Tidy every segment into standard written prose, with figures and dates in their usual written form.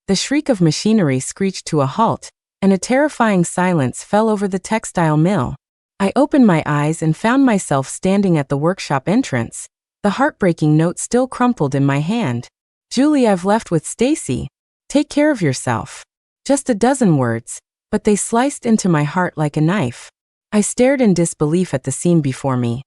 The shriek of machinery screeched to a halt, and a terrifying silence fell over the textile mill. I opened my eyes and found myself standing at the workshop entrance, the heartbreaking note still crumpled in my hand. "Julie, I've left with Stacy. Take care of yourself." Just a dozen words, but they sliced into my heart like a knife. I stared in disbelief at the scene before me.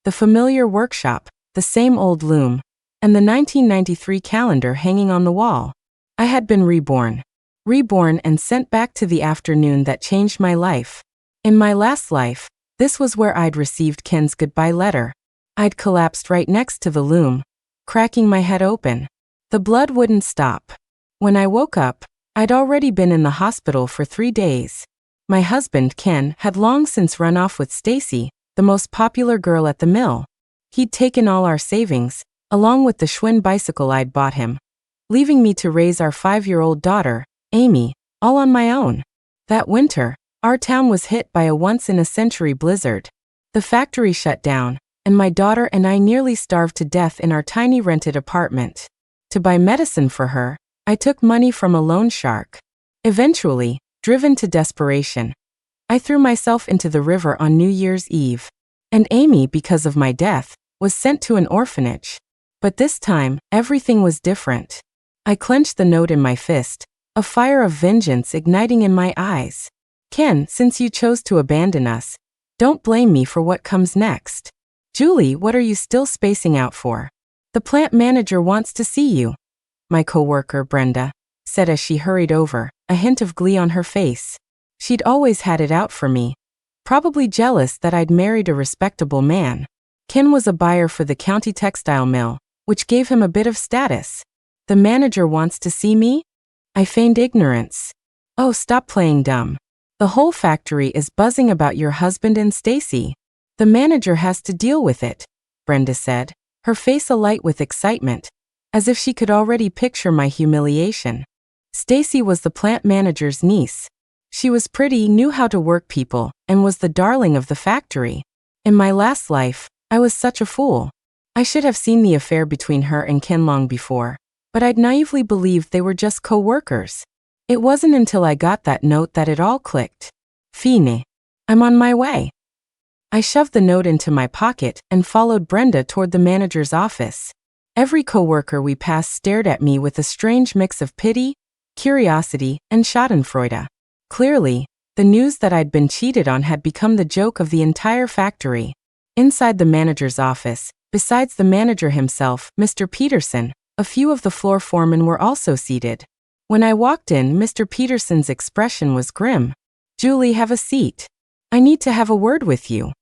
The familiar workshop, the same old loom, and the 1993 calendar hanging on the wall. I had been reborn. Reborn and sent back to the afternoon that changed my life. In my last life, this was where I'd received Ken's goodbye letter. I'd collapsed right next to the loom, cracking my head open. The blood wouldn't stop. When I woke up, I'd already been in the hospital for 3 days. My husband, Ken, had long since run off with Stacy, the most popular girl at the mill. He'd taken all our savings, along with the Schwinn bicycle I'd bought him, leaving me to raise our 5-year-old daughter, Amy, all on my own. That winter, our town was hit by a once-in-a-century blizzard. The factory shut down, and my daughter and I nearly starved to death in our tiny rented apartment. To buy medicine for her, I took money from a loan shark. Eventually, driven to desperation, I threw myself into the river on New Year's Eve. And Amy, because of my death, was sent to an orphanage. But this time, everything was different. I clenched the note in my fist, a fire of vengeance igniting in my eyes. "Ken, since you chose to abandon us, don't blame me for what comes next." "Julie, what are you still spacing out for? The plant manager wants to see you," my coworker, Brenda, said as she hurried over, a hint of glee on her face. She'd always had it out for me, probably jealous that I'd married a respectable man. Ken was a buyer for the county textile mill, which gave him a bit of status. "The manager wants to see me?" I feigned ignorance. "Oh, stop playing dumb. The whole factory is buzzing about your husband and Stacy. The manager has to deal with it," Brenda said, her face alight with excitement, as if she could already picture my humiliation. Stacy was the plant manager's niece. She was pretty, knew how to work people, and was the darling of the factory. In my last life, I was such a fool. I should have seen the affair between her and Ken long before, but I'd naively believed they were just co-workers. It wasn't until I got that note that it all clicked. "Fine. I'm on my way." I shoved the note into my pocket and followed Brenda toward the manager's office. Every coworker we passed stared at me with a strange mix of pity, curiosity, and schadenfreude. Clearly, the news that I'd been cheated on had become the joke of the entire factory. Inside the manager's office, besides the manager himself, Mr. Peterson, a few of the floor foremen were also seated. When I walked in, Mr. Peterson's expression was grim. "Julie, have a seat. I need to have a word with you."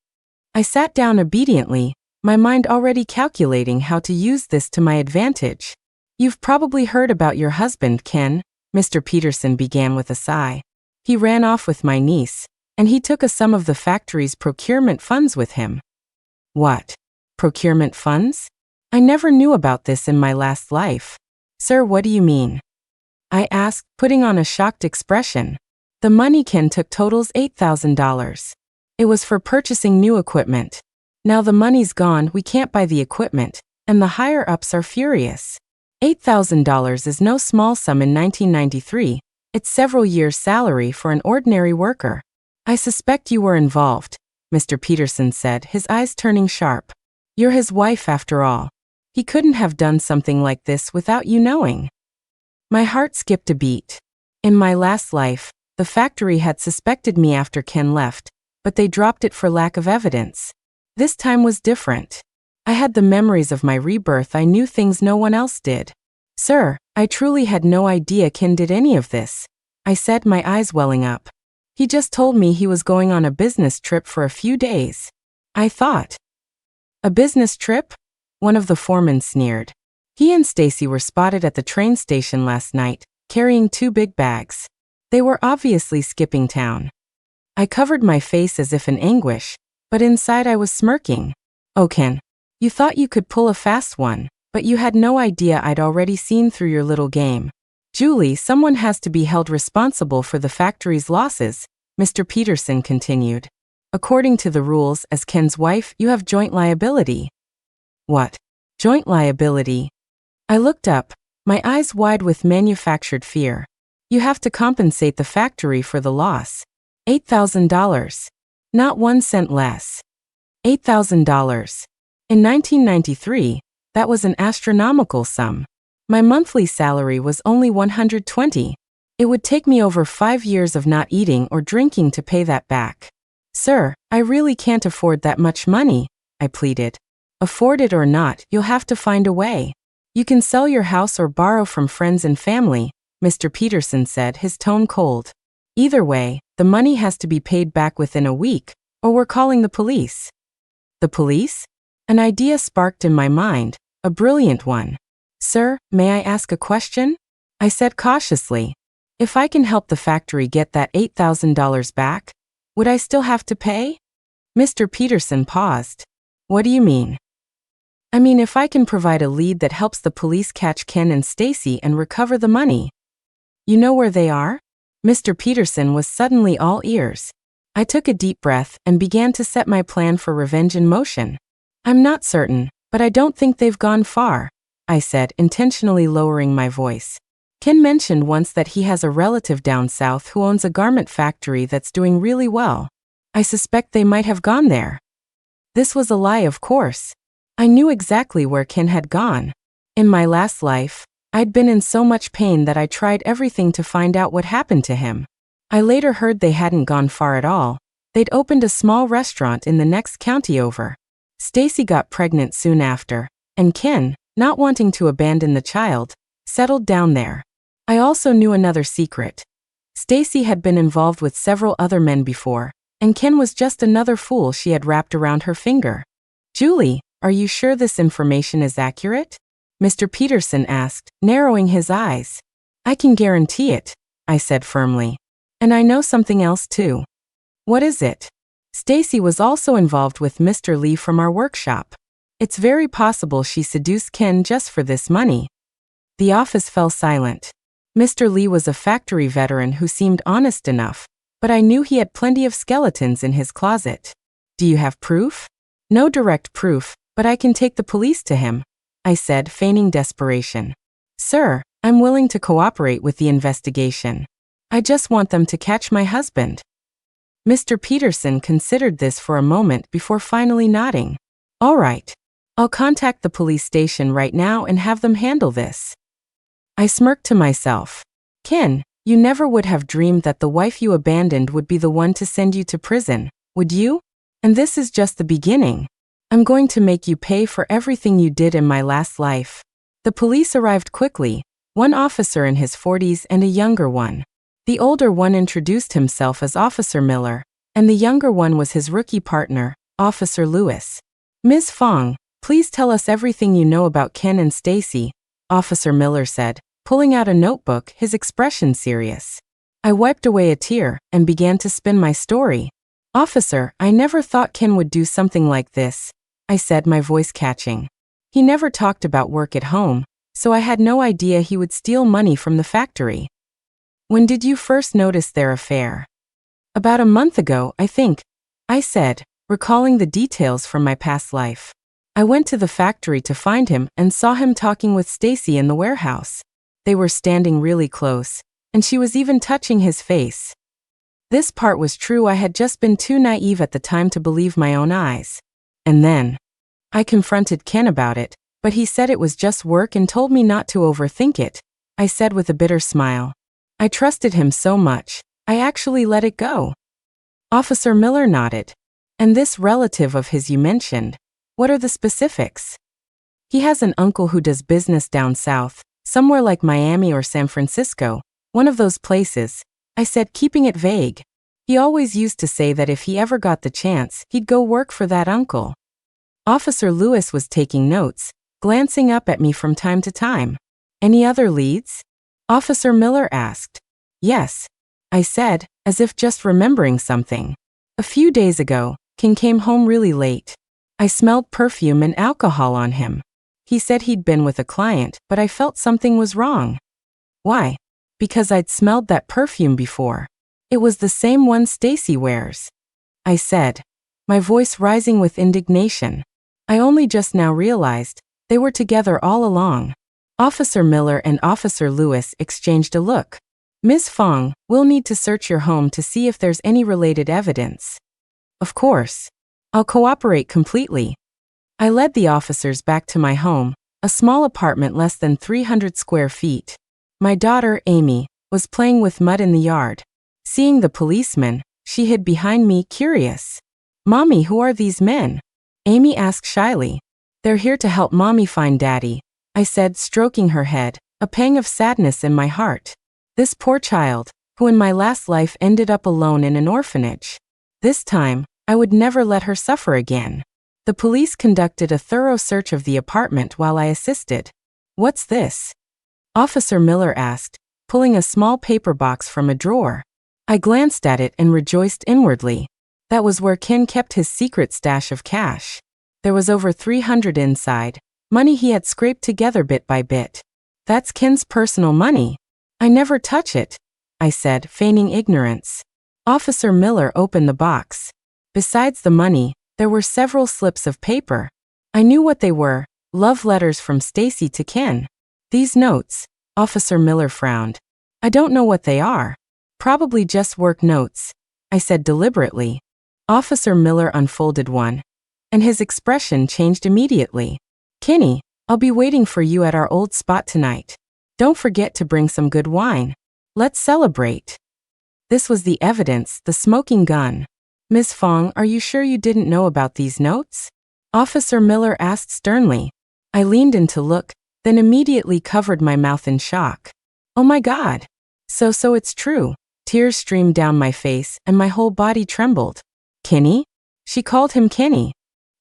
I sat down obediently, my mind already calculating how to use this to my advantage. "You've probably heard about your husband, Ken," Mr. Peterson began with a sigh. "He ran off with my niece, and he took a sum of the factory's procurement funds with him." "What? Procurement funds? I never knew about this in my last life." "Sir, what do you mean?" I asked, putting on a shocked expression. "The money Ken took totals $8,000. It was for purchasing new equipment. Now the money's gone, we can't buy the equipment, and the higher-ups are furious. $8,000 is no small sum in 1993, it's several years' salary for an ordinary worker." "I suspect you were involved," Mr. Peterson said, his eyes turning sharp. "You're his wife after all. He couldn't have done something like this without you knowing." My heart skipped a beat. In my last life, the factory had suspected me after Ken left, but they dropped it for lack of evidence. This time was different. I had the memories of my rebirth. I knew things no one else did. "Sir, I truly had no idea Ken did any of this," I said, my eyes welling up. "He just told me he was going on a business trip for a few days." I thought. "A business trip?" One of the foremen sneered. "He and Stacy were spotted at the train station last night, carrying 2 big bags. They were obviously skipping town." I covered my face as if in anguish, but inside I was smirking. "Oh, Ken, you thought you could pull a fast one, but you had no idea I'd already seen through your little game. Julie, someone has to be held responsible for the factory's losses," Mr. Peterson continued. "According to the rules, as Ken's wife, you have joint liability." "What? Joint liability?" I looked up, my eyes wide with manufactured fear. You have to compensate the factory for the loss. $8,000. Not 1 cent less. $8,000. In 1993, that was an astronomical sum. My monthly salary was only $120. It would take me over 5 years of not eating or drinking to pay that back. Sir, I really can't afford that much money, I pleaded. Afford it or not, you'll have to find a way. You can sell your house or borrow from friends and family, Mr. Peterson said, his tone cold. Either way, the money has to be paid back within a week, or we're calling the police. The police? An idea sparked in my mind, a brilliant one. Sir, may I ask a question? I said cautiously. If I can help the factory get that $8,000 back, would I still have to pay? Mr. Peterson paused. What do you mean? I mean, if I can provide a lead that helps the police catch Ken and Stacy and recover the money. You know where they are? Mr. Peterson was suddenly all ears. I took a deep breath and began to set my plan for revenge in motion. I'm not certain, but I don't think they've gone far, I said, intentionally lowering my voice. Ken mentioned once that he has a relative down south who owns a garment factory that's doing really well. I suspect they might have gone there. This was a lie, of course. I knew exactly where Ken had gone. In my last life, I'd been in so much pain that I tried everything to find out what happened to him. I later heard they hadn't gone far at all. They'd opened a small restaurant in the next county over. Stacy got pregnant soon after, and Ken, not wanting to abandon the child, settled down there. I also knew another secret. Stacy had been involved with several other men before, and Ken was just another fool she had wrapped around her finger. Julie, are you sure this information is accurate? Mr. Peterson asked, narrowing his eyes. I can guarantee it, I said firmly. And I know something else too. What is it? Stacy was also involved with Mr. Lee from our workshop. It's very possible she seduced Ken just for this money. The office fell silent. Mr. Lee was a factory veteran who seemed honest enough, but I knew he had plenty of skeletons in his closet. Do you have proof? No direct proof, but I can take the police to him, I said, feigning desperation. Sir, I'm willing to cooperate with the investigation. I just want them to catch my husband. Mr. Peterson considered this for a moment before finally nodding. All right. I'll contact the police station right now and have them handle this. I smirked to myself. Ken, you never would have dreamed that the wife you abandoned would be the one to send you to prison, would you? And this is just the beginning. I'm going to make you pay for everything you did in my last life. The police arrived quickly, one officer in his 40s and a younger one. The older one introduced himself as Officer Miller, and the younger one was his rookie partner, Officer Lewis. Ms. Fong, please tell us everything you know about Ken and Stacy, Officer Miller said, pulling out a notebook, his expression serious. I wiped away a tear and began to spin my story. Officer, I never thought Ken would do something like this, I said, my voice catching. He never talked about work at home, so I had no idea he would steal money from the factory. When did you first notice their affair? About a month ago, I think, I said, recalling the details from my past life. I went to the factory to find him and saw him talking with Stacy in the warehouse. They were standing really close, and she was even touching his face. This part was true. I had just been too naive at the time to believe my own eyes. And then, I confronted Ken about it, but he said it was just work and told me not to overthink it, I said with a bitter smile. I trusted him so much, I actually let it go. Officer Miller nodded. And this relative of his you mentioned, what are the specifics? He has an uncle who does business down south, somewhere like Miami or San Francisco, one of those places, I said, keeping it vague. He always used to say that if he ever got the chance, he'd go work for that uncle. Officer Lewis was taking notes, glancing up at me from time to time. Any other leads? Officer Miller asked. Yes, I said, as if just remembering something. A few days ago, Ken came home really late. I smelled perfume and alcohol on him. He said he'd been with a client, but I felt something was wrong. Why? Because I'd smelled that perfume before. It was the same one Stacy wears. I said, my voice rising with indignation. I only just now realized they were together all along. Officer Miller and Officer Lewis exchanged a look. Ms. Fong, we'll need to search your home to see if there's any related evidence. Of course. I'll cooperate completely. I led the officers back to my home, a small apartment less than 300 square feet. My daughter, Amy, was playing with mud in the yard. Seeing the policeman, she hid behind me, curious. Mommy, who are these men? Amy asked shyly. They're here to help Mommy find Daddy, I said, stroking her head, a pang of sadness in my heart. This poor child, who in my last life ended up alone in an orphanage. This time, I would never let her suffer again. The police conducted a thorough search of the apartment while I assisted. What's this? Officer Miller asked, pulling a small paper box from a drawer. I glanced at it and rejoiced inwardly. That was where Ken kept his secret stash of cash. There was over $300 inside, money he had scraped together bit by bit. That's Ken's personal money. I never touch it, I said, feigning ignorance. Officer Miller opened the box. Besides the money, there were several slips of paper. I knew what they were, love letters from Stacy to Ken. These notes, Officer Miller frowned. I don't know what they are. Probably just work notes, I said deliberately. Officer Miller unfolded one, and his expression changed immediately. Kenny, I'll be waiting for you at our old spot tonight. Don't forget to bring some good wine. Let's celebrate. This was the evidence, the smoking gun. Ms. Fong, are you sure you didn't know about these notes? Officer Miller asked sternly. I leaned in to look, then immediately covered my mouth in shock. Oh my God. So it's true. Tears streamed down my face and my whole body trembled. Kenny? She called him Kenny.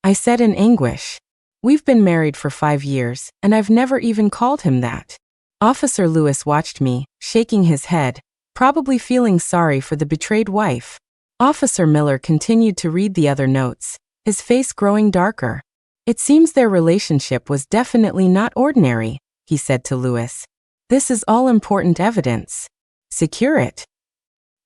I said in anguish. We've been married for 5 years, and I've never even called him that. Officer Lewis watched me, shaking his head, probably feeling sorry for the betrayed wife. Officer Miller continued to read the other notes, his face growing darker. It seems their relationship was definitely not ordinary, he said to Lewis. This is all important evidence. Secure it.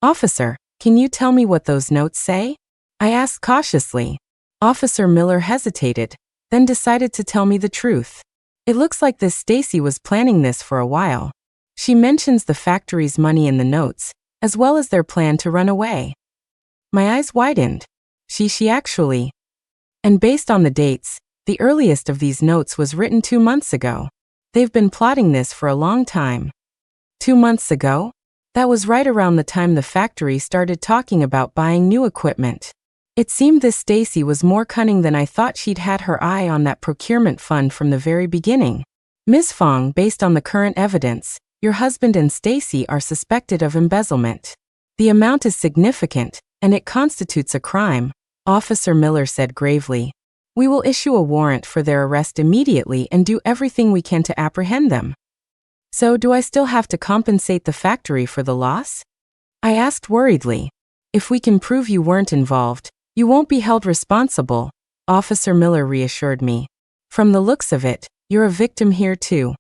Officer, can you tell me what those notes say? I asked cautiously. Officer Miller hesitated, then decided to tell me the truth. It looks like this Stacy was planning this for a while. She mentions the factory's money in the notes, as well as their plan to run away. My eyes widened. She actually. And based on the dates, the earliest of these notes was written 2 months ago. They've been plotting this for a long time. 2 months ago? That was right around the time the factory started talking about buying new equipment. It seemed this Stacy was more cunning than I thought. She'd had her eye on that procurement fund from the very beginning. Ms. Fong, based on the current evidence, your husband and Stacy are suspected of embezzlement. The amount is significant, and it constitutes a crime, Officer Miller said gravely. We will issue a warrant for their arrest immediately and do everything we can to apprehend them. So do I still have to compensate the factory for the loss? I asked worriedly. If we can prove you weren't involved, you won't be held responsible, Officer Miller reassured me. From the looks of it, you're a victim here too.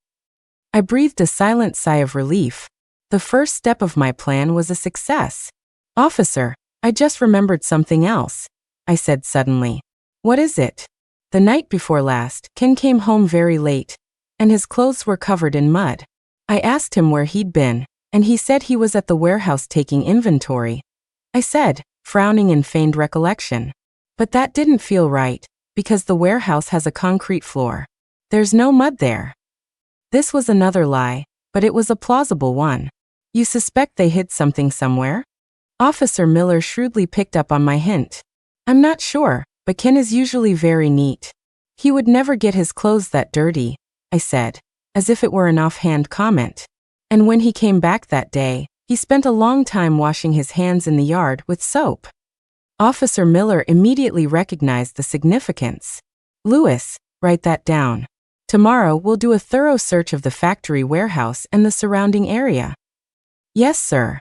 I breathed a silent sigh of relief. The first step of my plan was a success. Officer, I just remembered something else, I said suddenly. What is it? The night before last, Ken came home very late, and his clothes were covered in mud. I asked him where he'd been, and he said he was at the warehouse taking inventory. I said, frowning in feigned recollection. But that didn't feel right, because the warehouse has a concrete floor. There's no mud there. This was another lie, but it was a plausible one. You suspect they hid something somewhere? Officer Miller shrewdly picked up on my hint. I'm not sure, but Ken is usually very neat. He would never get his clothes that dirty, I said, as if it were an offhand comment. And when he came back that day, he spent a long time washing his hands in the yard with soap. Officer Miller immediately recognized the significance. Lewis, write that down. Tomorrow we'll do a thorough search of the factory warehouse and the surrounding area. Yes, sir.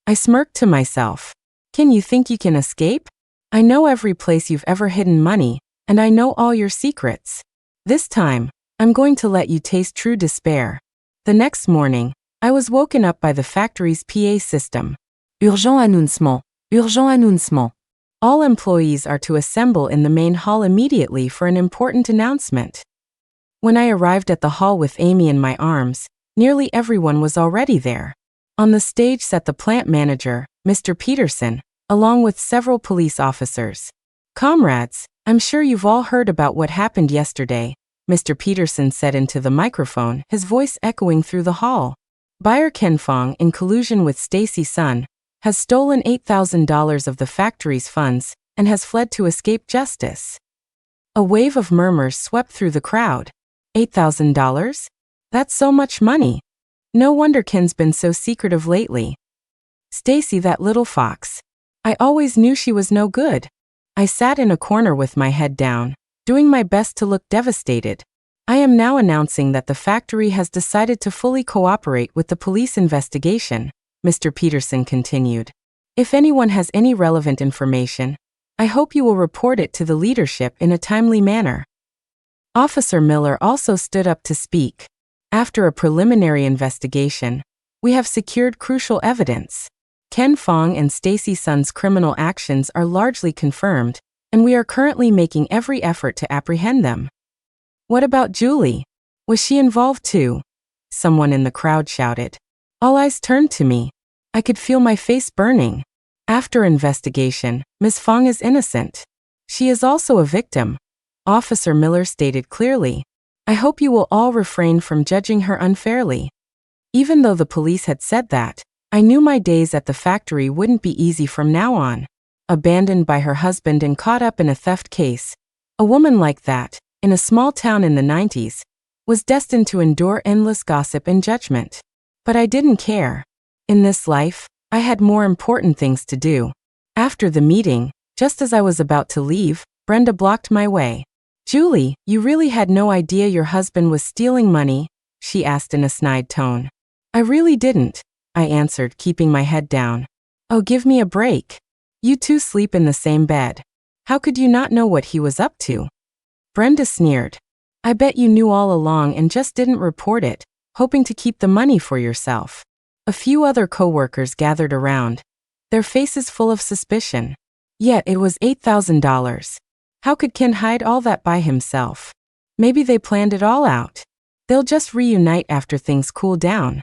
I smirked to myself. Can you think you can escape? I know every place you've ever hidden money, and I know all your secrets. This time, I'm going to let you taste true despair. The next morning, I was woken up by the factory's PA system. Urgent annoncement. Urgent annoncement. All employees are to assemble in the main hall immediately for an important announcement. When I arrived at the hall with Amy in my arms, nearly everyone was already there. On the stage sat the plant manager, Mr. Peterson, along with several police officers. "Comrades, I'm sure you've all heard about what happened yesterday," Mr. Peterson said into the microphone, his voice echoing through the hall. "Buyer Ken Fong, in collusion with Stacy Sun, has stolen $8,000 of the factory's funds and has fled to escape justice." A wave of murmurs swept through the crowd. $8,000? That's so much money. No wonder Ken's been so secretive lately. Stacy, that little fox. I always knew she was no good. I sat in a corner with my head down, doing my best to look devastated. "I am now announcing that the factory has decided to fully cooperate with the police investigation," Mr. Peterson continued. "If anyone has any relevant information, I hope you will report it to the leadership in a timely manner." Officer Miller also stood up to speak. "After a preliminary investigation, we have secured crucial evidence. Ken Fong and Stacy Sun's criminal actions are largely confirmed, and we are currently making every effort to apprehend them." "What about Julie? Was she involved too?" someone in the crowd shouted. All eyes turned to me. I could feel my face burning. "After investigation, Ms. Fong is innocent. She is also a victim," Officer Miller stated clearly. "I hope you will all refrain from judging her unfairly." Even though the police had said that, I knew my days at the factory wouldn't be easy from now on. Abandoned by her husband and caught up in a theft case, a woman like that, in a small town in the 90s, was destined to endure endless gossip and judgment. But I didn't care. In this life, I had more important things to do. After the meeting, just as I was about to leave, Brenda blocked my way. "Julie, you really had no idea your husband was stealing money?" she asked in a snide tone. "I really didn't," I answered, keeping my head down. "Oh, give me a break. You two sleep in the same bed. How could you not know what he was up to?" Brenda sneered. "I bet you knew all along and just didn't report it, hoping to keep the money for yourself." A few other co-workers gathered around, their faces full of suspicion. Yet it was $8,000. How could Ken hide all that by himself? Maybe they planned it all out. They'll just reunite after things cool down.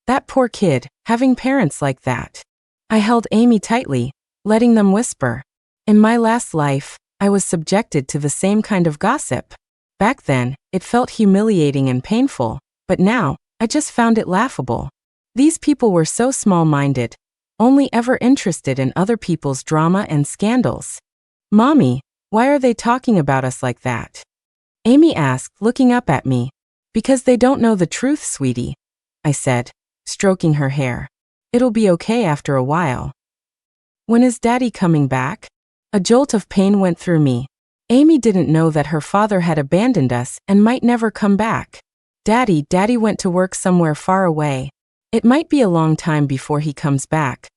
That poor kid, having parents like that. I held Amy tightly, letting them whisper. In my last life, I was subjected to the same kind of gossip. Back then, it felt humiliating and painful, but now, I just found it laughable. These people were so small-minded, only ever interested in other people's drama and scandals. "Mommy, why are they talking about us like that?" Amy asked, looking up at me. "Because they don't know the truth, sweetie," I said, stroking her hair. "It'll be okay after a while." "When is Daddy coming back?" A jolt of pain went through me. Amy didn't know that her father had abandoned us and might never come back. Daddy went to work somewhere far away. It might be a long time before he comes back,"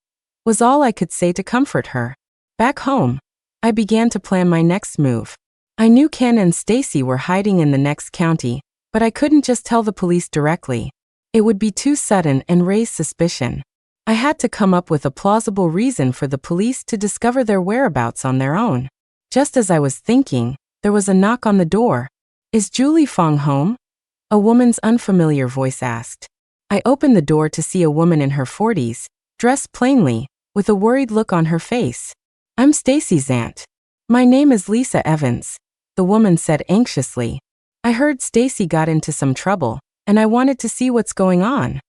was all I could say to comfort her. Back home, I began to plan my next move. I knew Ken and Stacy were hiding in the next county, but I couldn't just tell the police directly. It would be too sudden and raise suspicion. I had to come up with a plausible reason for the police to discover their whereabouts on their own. Just as I was thinking, there was a knock on the door. "Is Julie Fong home?" a woman's unfamiliar voice asked. I opened the door to see a woman in her 40s, dressed plainly, with a worried look on her face. "I'm Stacy's aunt. My name is Lisa Evans," the woman said anxiously. "I heard Stacy got into some trouble, and I wanted to see what's going on."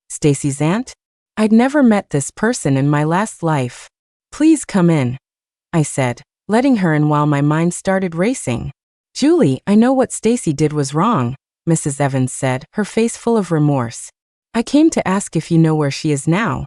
Stacy's aunt? I'd never met this person in my last life. "Please come in," I said, letting her in while my mind started racing. "Julie, I know what Stacy did was wrong," Mrs. Evans said, her face full of remorse. "I came to ask if you know where she is now."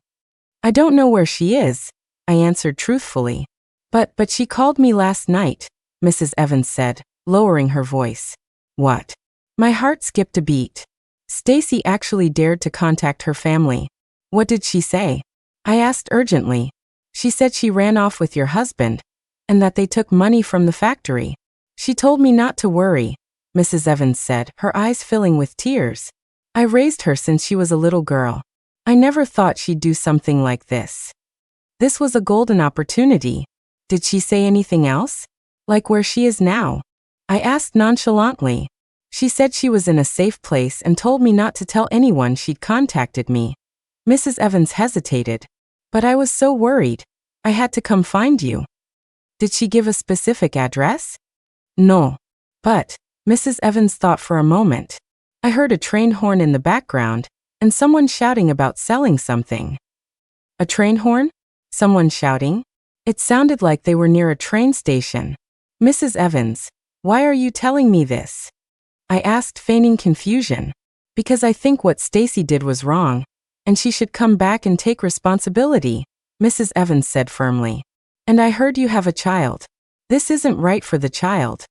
"I don't know where she is," I answered truthfully. But she called me last night," Mrs. Evans said, lowering her voice. "What?" My heart skipped a beat. Stacy actually dared to contact her family. "What did she say?" I asked urgently. "She said she ran off with your husband, and that they took money from the factory. She told me not to worry," Mrs. Evans said, her eyes filling with tears. "I raised her since she was a little girl. I never thought she'd do something like this. This was a golden opportunity. Did she say anything else? Like where she is now?" I asked nonchalantly. She said she was in a safe place and told me not to tell anyone she'd contacted me. Mrs. Evans hesitated. But I was so worried. I had to come find you. Did she give a specific address? No. But, Mrs. Evans thought for a moment. I heard a train horn in the background, and someone shouting about selling something. A train horn? Someone shouting? It sounded like they were near a train station. Mrs. Evans, why are you telling me this? I asked, feigning confusion. Because I think what Stacy did was wrong, and she should come back and take responsibility, Mrs. Evans said firmly. And I heard you have a child. This isn't right for the child.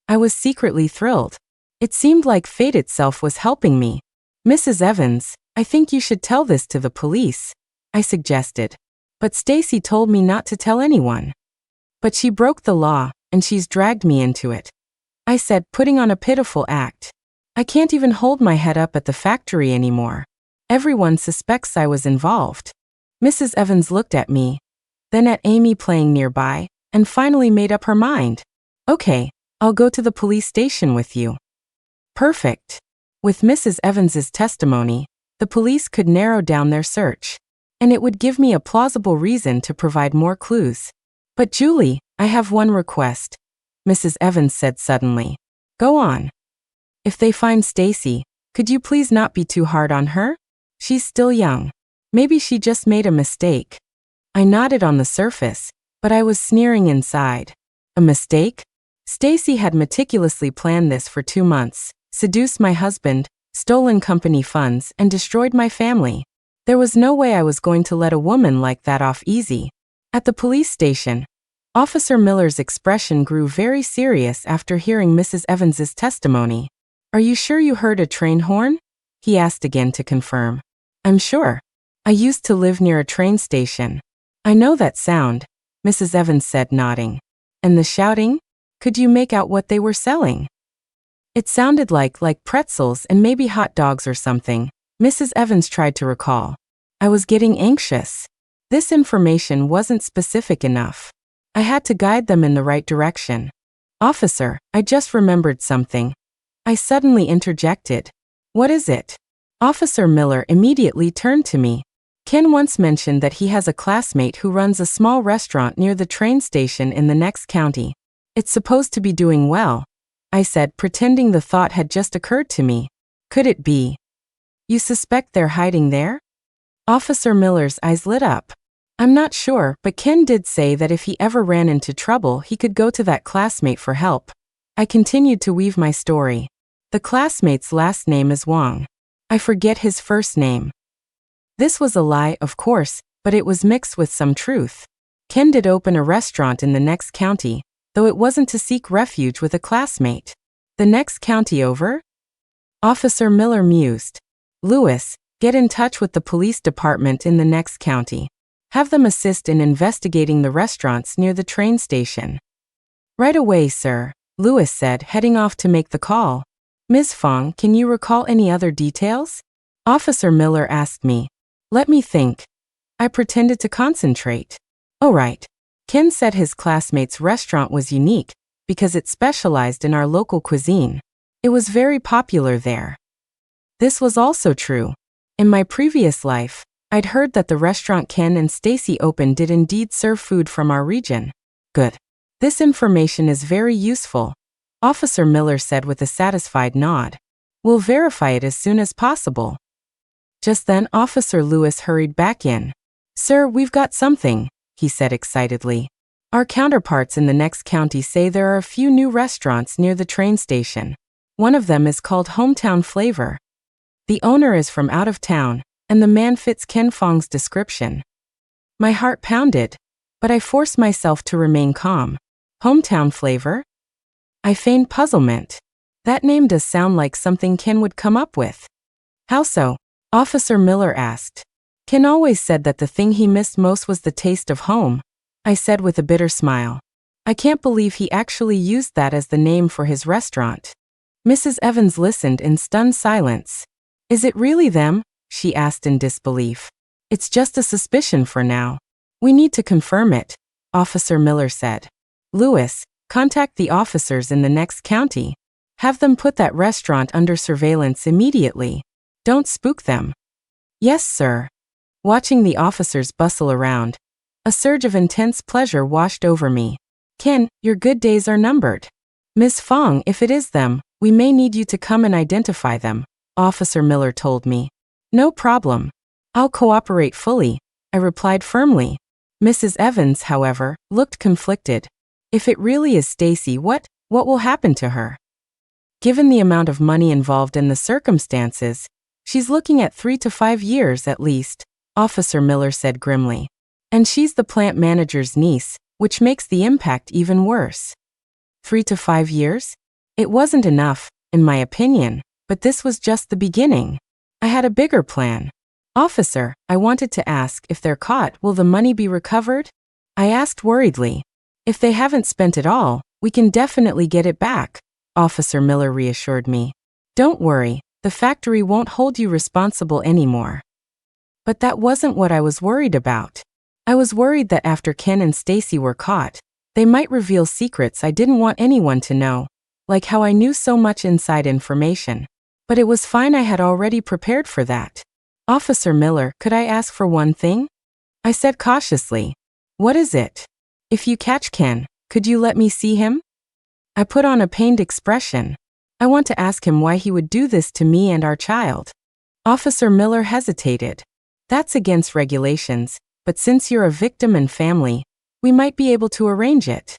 I was secretly thrilled. It seemed like fate itself was helping me. Mrs. Evans, I think you should tell this to the police, I suggested. But Stacy told me not to tell anyone. But she broke the law, and she's dragged me into it, I said, putting on a pitiful act. I can't even hold my head up at the factory anymore. Everyone suspects I was involved. Mrs. Evans looked at me, then at Amy playing nearby, and finally made up her mind. Okay, I'll go to the police station with you. Perfect. With Mrs. Evans's testimony, the police could narrow down their search, and it would give me a plausible reason to provide more clues. But Julie, I have one request, Mrs. Evans said suddenly. Go on. If they find Stacy, could you please not be too hard on her? She's still young. Maybe she just made a mistake. I nodded on the surface, but I was sneering inside. A mistake? Stacy had meticulously planned this for 2 months, seduced my husband, stolen company funds, and destroyed my family. There was no way I was going to let a woman like that off easy. At the police station, Officer Miller's expression grew very serious after hearing Mrs. Evans's testimony. Are you sure you heard a train horn? He asked again to confirm. I'm sure. I used to live near a train station. I know that sound, Mrs. Evans said, nodding. And the shouting? Could you make out what they were selling? It sounded like pretzels and maybe hot dogs or something, Mrs. Evans tried to recall. I was getting anxious. This information wasn't specific enough. I had to guide them in the right direction. Officer, I just remembered something. I suddenly interjected. What is it? Officer Miller immediately turned to me. Ken once mentioned that he has a classmate who runs a small restaurant near the train station in the next county. It's supposed to be doing well, I said, pretending the thought had just occurred to me. Could it be? You suspect they're hiding there? Officer Miller's eyes lit up. I'm not sure, but Ken did say that if he ever ran into trouble, he could go to that classmate for help. I continued to weave my story. The classmate's last name is Wong. I forget his first name. This was a lie, of course, but it was mixed with some truth. Ken did open a restaurant in the next county, though it wasn't to seek refuge with a classmate. The next county over? Officer Miller mused. Lewis, get in touch with the police department in the next county. Have them assist in investigating the restaurants near the train station. Right away, sir, Lewis said, heading off to make the call. Ms. Fong, can you recall any other details? Officer Miller asked me. Let me think. I pretended to concentrate. Oh right. Ken said his classmate's restaurant was unique because it specialized in our local cuisine. It was very popular there. This was also true. In my previous life, I'd heard that the restaurant Ken and Stacy opened did indeed serve food from our region. Good. This information is very useful, Officer Miller said with a satisfied nod. We'll verify it as soon as possible. Just then, Officer Lewis hurried back in. Sir, we've got something, he said excitedly. Our counterparts in the next county say there are a few new restaurants near the train station. One of them is called Hometown Flavor. The owner is from out of town, and the man fits Ken Fong's description. My heart pounded, but I forced myself to remain calm. Hometown Flavor? I feigned puzzlement. That name does sound like something Ken would come up with. How so? Officer Miller asked. Ken always said that the thing he missed most was the taste of home, I said with a bitter smile. I can't believe he actually used that as the name for his restaurant. Mrs. Evans listened in stunned silence. Is it really them? She asked in disbelief. It's just a suspicion for now. We need to confirm it, Officer Miller said. Lewis, contact the officers in the next county. Have them put that restaurant under surveillance immediately. Don't spook them. Yes, sir. Watching the officers bustle around, a surge of intense pleasure washed over me. Ken, your good days are numbered. Miss Fong, if it is them, we may need you to come and identify them, Officer Miller told me. No problem. I'll cooperate fully, I replied firmly. Mrs. Evans, however, looked conflicted. If it really is Stacy, what will happen to her? Given the amount of money involved in the circumstances, she's looking at 3 to 5 years at least, Officer Miller said grimly. And she's the plant manager's niece, which makes the impact even worse. 3 to 5 years? It wasn't enough, in my opinion, but this was just the beginning. I had a bigger plan. Officer, I wanted to ask, if they're caught, will the money be recovered? I asked worriedly. If they haven't spent it all, we can definitely get it back, Officer Miller reassured me. Don't worry, the factory won't hold you responsible anymore. But that wasn't what I was worried about. I was worried that after Ken and Stacy were caught, they might reveal secrets I didn't want anyone to know, like how I knew so much inside information. But it was fine, I had already prepared for that. Officer Miller, could I ask for one thing? I said cautiously. What is it? If you catch Ken, could you let me see him? I put on a pained expression. I want to ask him why he would do this to me and our child. Officer Miller hesitated. That's against regulations, but since you're a victim and family, we might be able to arrange it.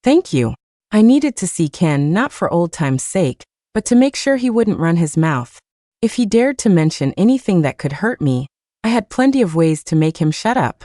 Thank you. I needed to see Ken not for old time's sake, but to make sure he wouldn't run his mouth. If he dared to mention anything that could hurt me, I had plenty of ways to make him shut up.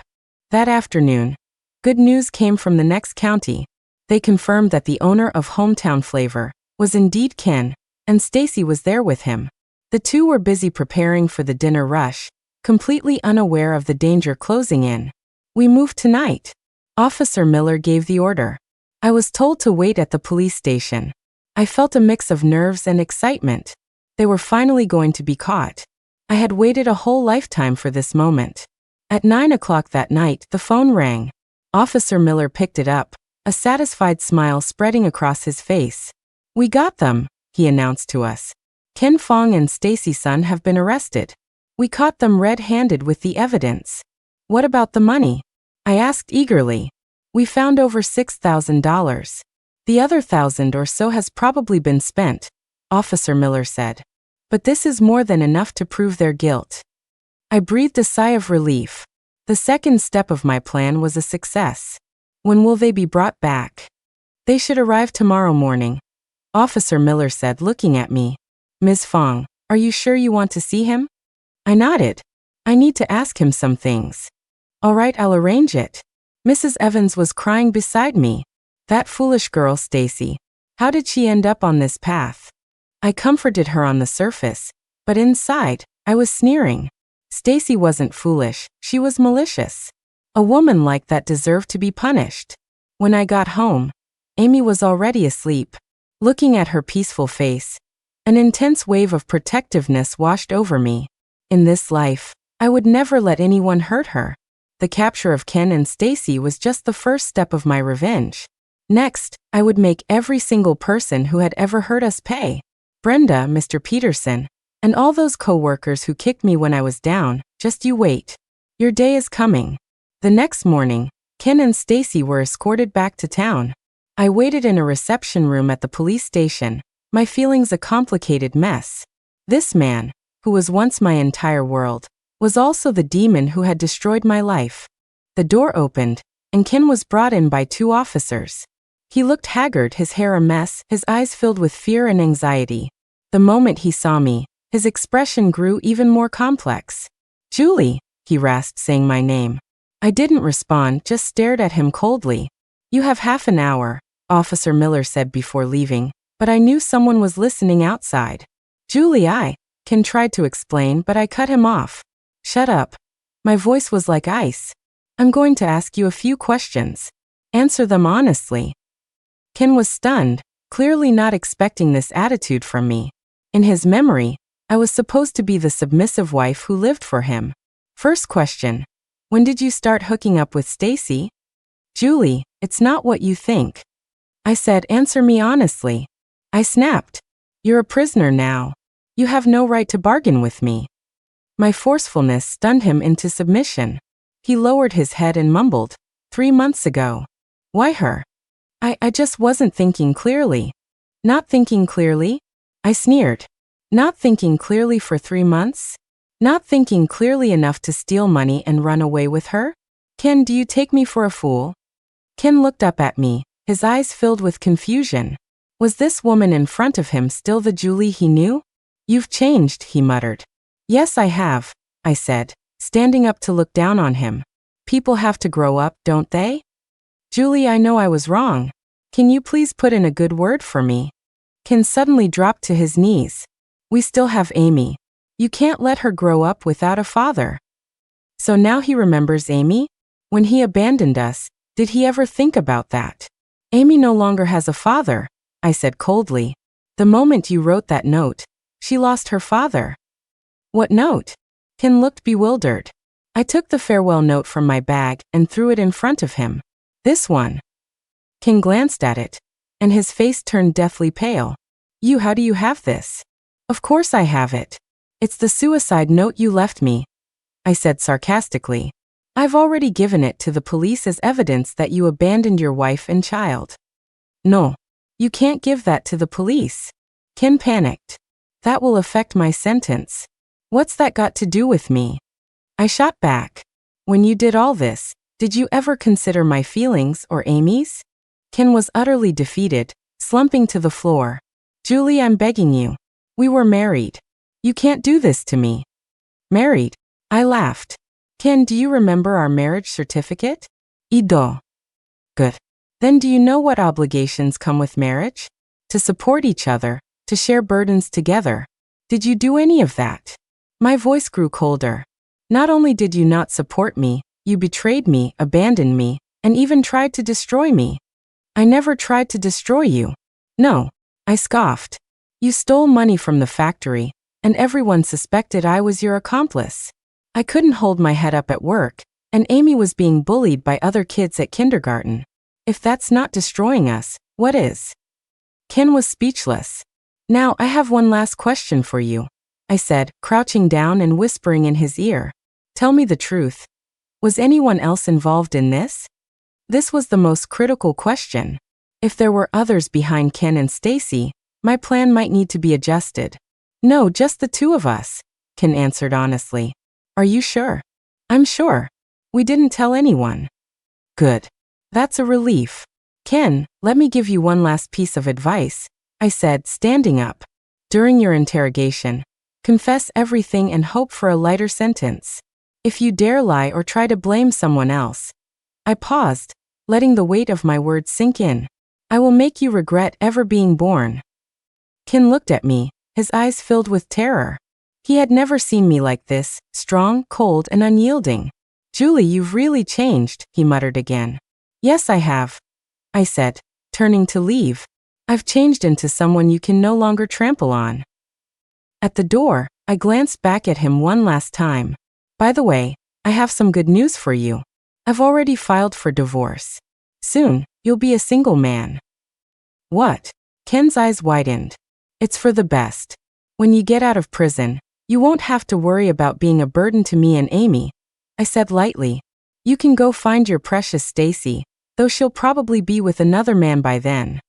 That afternoon, good news came from the next county. They confirmed that the owner of Hometown Flavor was indeed Ken, and Stacy was there with him. The two were busy preparing for the dinner rush, completely unaware of the danger closing in. We moved tonight. Officer Miller gave the order. I was told to wait at the police station. I felt a mix of nerves and excitement. They were finally going to be caught. I had waited a whole lifetime for this moment. At 9 o'clock that night, the phone rang. Officer Miller picked it up, a satisfied smile spreading across his face. We got them, he announced to us. Ken Fong and Stacy's son have been arrested. We caught them red-handed with the evidence. What about the money? I asked eagerly. We found over $6,000. The other 1,000 or so has probably been spent, Officer Miller said. But this is more than enough to prove their guilt. I breathed a sigh of relief. The second step of my plan was a success. When will they be brought back? They should arrive tomorrow morning, Officer Miller said, looking at me. Ms. Fong, are you sure you want to see him? I nodded. I need to ask him some things. All right, I'll arrange it. Mrs. Evans was crying beside me. That foolish girl, Stacy. How did she end up on this path? I comforted her on the surface, but inside, I was sneering. Stacy wasn't foolish, she was malicious. A woman like that deserved to be punished. When I got home, Amy was already asleep. Looking at her peaceful face, an intense wave of protectiveness washed over me. In this life, I would never let anyone hurt her. The capture of Ken and Stacy was just the first step of my revenge. Next, I would make every single person who had ever hurt us pay. Brenda, Mr. Peterson, and all those co-workers who kicked me when I was down. Just you wait. Your day is coming. The next morning, Ken and Stacy were escorted back to town. I waited in a reception room at the police station, my feelings a complicated mess. This man, who was once my entire world, was also the demon who had destroyed my life. The door opened, and Ken was brought in by 2 officers. He looked haggard, his hair a mess, his eyes filled with fear and anxiety. The moment he saw me, his expression grew even more complex. Julie, he rasped, saying my name. I didn't respond, just stared at him coldly. You have half an hour, Officer Miller said before leaving, but I knew someone was listening outside. Julie, Ken tried to explain, but I cut him off. Shut up. My voice was like ice. I'm going to ask you a few questions. Answer them honestly. Ken was stunned, clearly not expecting this attitude from me. In his memory, I was supposed to be the submissive wife who lived for him. First question. When did you start hooking up with Stacy? Julie, it's not what you think. I said, answer me honestly. I snapped. You're a prisoner now. You have no right to bargain with me. My forcefulness stunned him into submission. He lowered his head and mumbled, 3 months ago. Why her? I just wasn't thinking clearly. Not thinking clearly? I sneered. Not thinking clearly for 3 months? Not thinking clearly enough to steal money and run away with her? Ken, do you take me for a fool? Ken looked up at me, his eyes filled with confusion. Was this woman in front of him still the Julie he knew? You've changed, he muttered. Yes, I have, I said, standing up to look down on him. People have to grow up, don't they? Julie, I know I was wrong. Can you please put in a good word for me? Ken suddenly dropped to his knees. We still have Amy. You can't let her grow up without a father. So now he remembers Amy? When he abandoned us, did he ever think about that? Amy no longer has a father, I said coldly. The moment you wrote that note, she lost her father. What note? Ken looked bewildered. I took the farewell note from my bag and threw it in front of him. This one. Ken glanced at it, and his face turned deathly pale. How do you have this? Of course I have it. It's the suicide note you left me, I said sarcastically. I've already given it to the police as evidence that you abandoned your wife and child. No, you can't give that to the police. Ken panicked. That will affect my sentence. What's that got to do with me? I shot back. When you did all this, did you ever consider my feelings or Amy's? Ken was utterly defeated, slumping to the floor. Julie, I'm begging you. We were married. You can't do this to me. Married? I laughed. Ken, do you remember our marriage certificate? Ido. Good. Then do you know what obligations come with marriage? To support each other, to share burdens together. Did you do any of that? My voice grew colder. Not only did you not support me, you betrayed me, abandoned me, and even tried to destroy me. I never tried to destroy you. No, I scoffed. You stole money from the factory, and everyone suspected I was your accomplice. I couldn't hold my head up at work, and Amy was being bullied by other kids at kindergarten. If that's not destroying us, what is? Ken was speechless. Now I have one last question for you, I said, crouching down and whispering in his ear. Tell me the truth. Was anyone else involved in this? This was the most critical question. If there were others behind Ken and Stacy, my plan might need to be adjusted. No, just the two of us, Ken answered honestly. Are you sure? I'm sure. We didn't tell anyone. Good. That's a relief. Ken, let me give you one last piece of advice, I said, standing up. During your interrogation, confess everything and hope for a lighter sentence. If you dare lie or try to blame someone else. I paused, letting the weight of my words sink in. I will make you regret ever being born. Ken looked at me, his eyes filled with terror. He had never seen me like this, strong, cold, and unyielding. Julie, you've really changed, he muttered again. Yes, I have, I said, turning to leave. I've changed into someone you can no longer trample on. At the door, I glanced back at him one last time. By the way, I have some good news for you. I've already filed for divorce. Soon, you'll be a single man. What? Ken's eyes widened. It's for the best. When you get out of prison, you won't have to worry about being a burden to me and Amy, I said lightly. You can go find your precious Stacy, though she'll probably be with another man by then.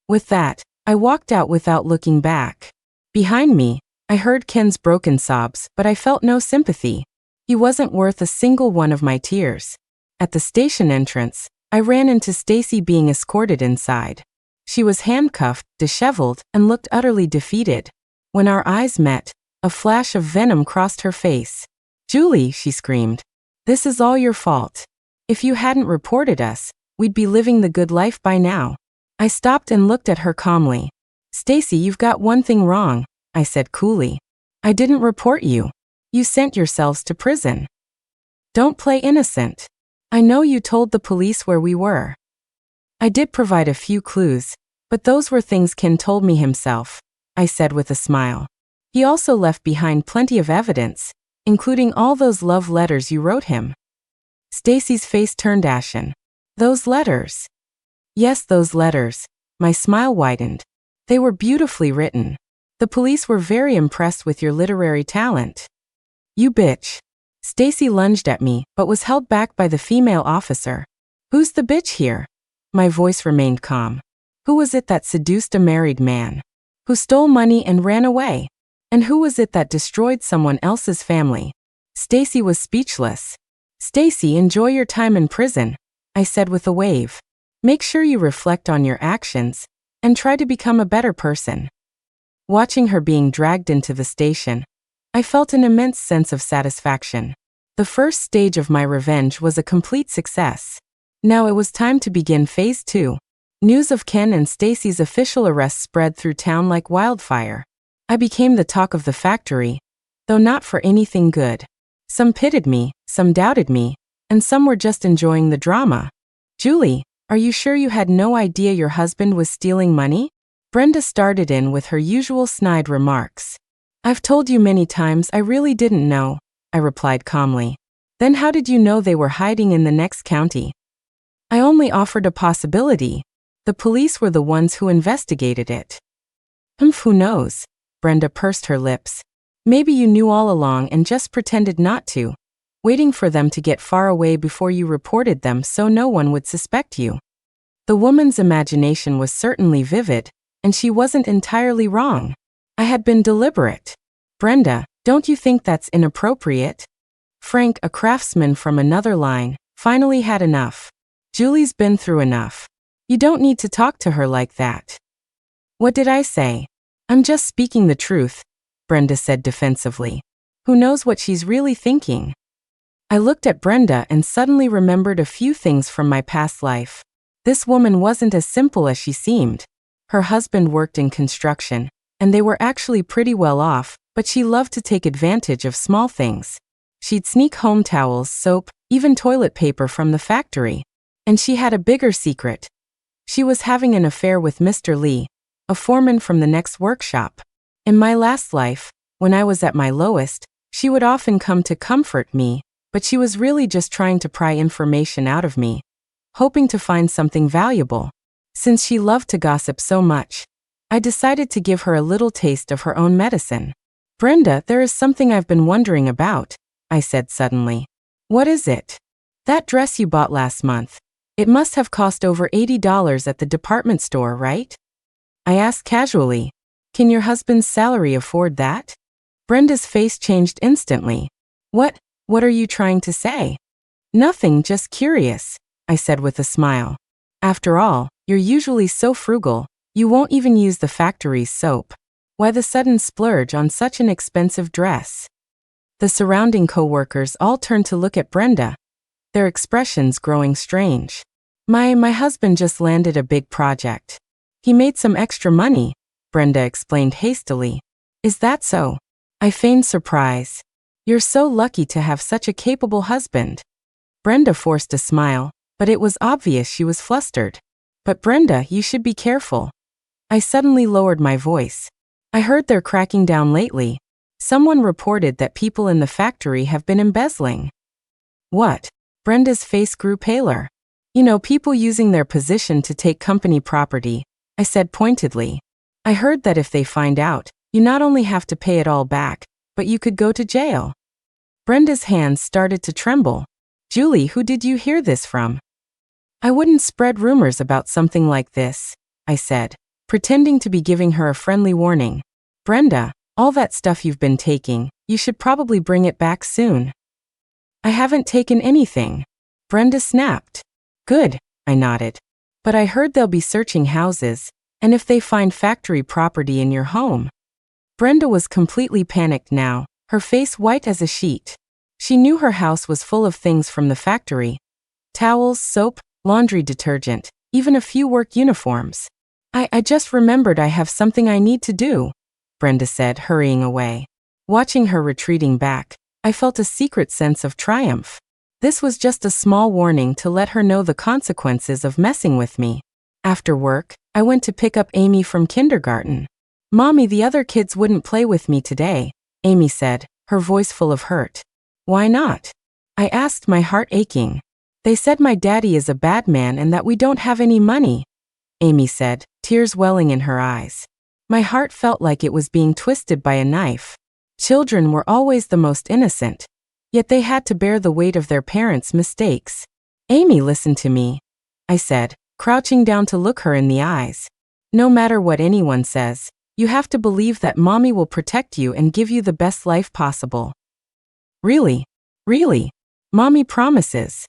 With that, I walked out without looking back. Behind me, I heard Ken's broken sobs, but I felt no sympathy. He wasn't worth a single one of my tears. At the station entrance, I ran into Stacy being escorted inside. She was handcuffed, disheveled, and looked utterly defeated. When our eyes met, a flash of venom crossed her face. Julie, she screamed. This is all your fault. If you hadn't reported us, we'd be living the good life by now. I stopped and looked at her calmly. Stacy, you've got one thing wrong, I said coolly. I didn't report you. You sent yourselves to prison. Don't play innocent. I know you told the police where we were. I did provide a few clues, but those were things Ken told me himself, I said with a smile. He also left behind plenty of evidence, including all those love letters you wrote him. Stacy's face turned ashen. Those letters. Yes, those letters. My smile widened. They were beautifully written. The police were very impressed with your literary talent. You bitch. Stacy lunged at me, but was held back by the female officer. Who's the bitch here? My voice remained calm. Who was it that seduced a married man? Who stole money and ran away? And who was it that destroyed someone else's family? Stacy was speechless. Stacy, enjoy your time in prison, I said with a wave. Make sure you reflect on your actions and try to become a better person. Watching her being dragged into the station, I felt an immense sense of satisfaction. The first stage of my revenge was a complete success. Now it was time to begin phase 2. News of Ken and Stacy's official arrest spread through town like wildfire. I became the talk of the factory, though not for anything good. Some pitied me, some doubted me, and some were just enjoying the drama. Julie, are you sure you had no idea your husband was stealing money? Brenda started in with her usual snide remarks. I've told you many times I really didn't know, I replied calmly. Then how did you know they were hiding in the next county? I only offered a possibility. The police were the ones who investigated it. Who knows? Brenda pursed her lips. Maybe you knew all along and just pretended not to, waiting for them to get far away before you reported them so no one would suspect you. The woman's imagination was certainly vivid, and she wasn't entirely wrong. I had been deliberate. Brenda, don't you think that's inappropriate? Frank, a craftsman from another line, finally had enough. Julie's been through enough. You don't need to talk to her like that. What did I say? I'm just speaking the truth, Brenda said defensively. Who knows what she's really thinking? I looked at Brenda and suddenly remembered a few things from my past life. This woman wasn't as simple as she seemed. Her husband worked in construction, and they were actually pretty well off, but she loved to take advantage of small things. She'd sneak home towels, soap, even toilet paper from the factory. And she had a bigger secret. She was having an affair with Mr. Lee, a foreman from the next workshop. In my last life, when I was at my lowest, she would often come to comfort me, but she was really just trying to pry information out of me, hoping to find something valuable. Since she loved to gossip so much, I decided to give her a little taste of her own medicine. Brenda, there is something I've been wondering about, I said suddenly. What is it? That dress you bought last month. It must have cost over $80 at the department store, right? I asked casually. Can your husband's salary afford that? Brenda's face changed instantly. What are you trying to say? Nothing, just curious, I said with a smile. After all, you're usually so frugal, you won't even use the factory's soap. Why the sudden splurge on such an expensive dress? The surrounding co-workers all turned to look at Brenda, their expressions growing strange. My husband just landed a big project. He made some extra money, Brenda explained hastily. Is that so? I feigned surprise. You're so lucky to have such a capable husband. Brenda forced a smile, but it was obvious she was flustered. But Brenda, you should be careful. I suddenly lowered my voice. I heard they're cracking down lately. Someone reported that people in the factory have been embezzling. What? Brenda's face grew paler. You know, people using their position to take company property, I said pointedly. I heard that if they find out, you not only have to pay it all back, but you could go to jail. Brenda's hands started to tremble. Julie, who did you hear this from? I wouldn't spread rumors about something like this, I said, pretending to be giving her a friendly warning. Brenda, all that stuff you've been taking, you should probably bring it back soon. I haven't taken anything. Brenda snapped. Good, I nodded. But I heard they'll be searching houses, and if they find factory property in your home. Brenda was completely panicked now, her face white as a sheet. She knew her house was full of things from the factory. Towels, soap, laundry detergent, even a few work uniforms. I just remembered I have something I need to do, Brenda said, hurrying away. Watching her retreating back, I felt a secret sense of triumph. This was just a small warning to let her know the consequences of messing with me. After work, I went to pick up Amy from kindergarten. Mommy, the other kids wouldn't play with me today, Amy said, her voice full of hurt. Why not? I asked, my heart aching. They said my daddy is a bad man and that we don't have any money, Amy said, tears welling in her eyes. My heart felt like it was being twisted by a knife. Children were always the most innocent, yet they had to bear the weight of their parents' mistakes. Amy, listen to me, I said, crouching down to look her in the eyes. No matter what anyone says, you have to believe that Mommy will protect you and give you the best life possible. Really? Really? Mommy promises.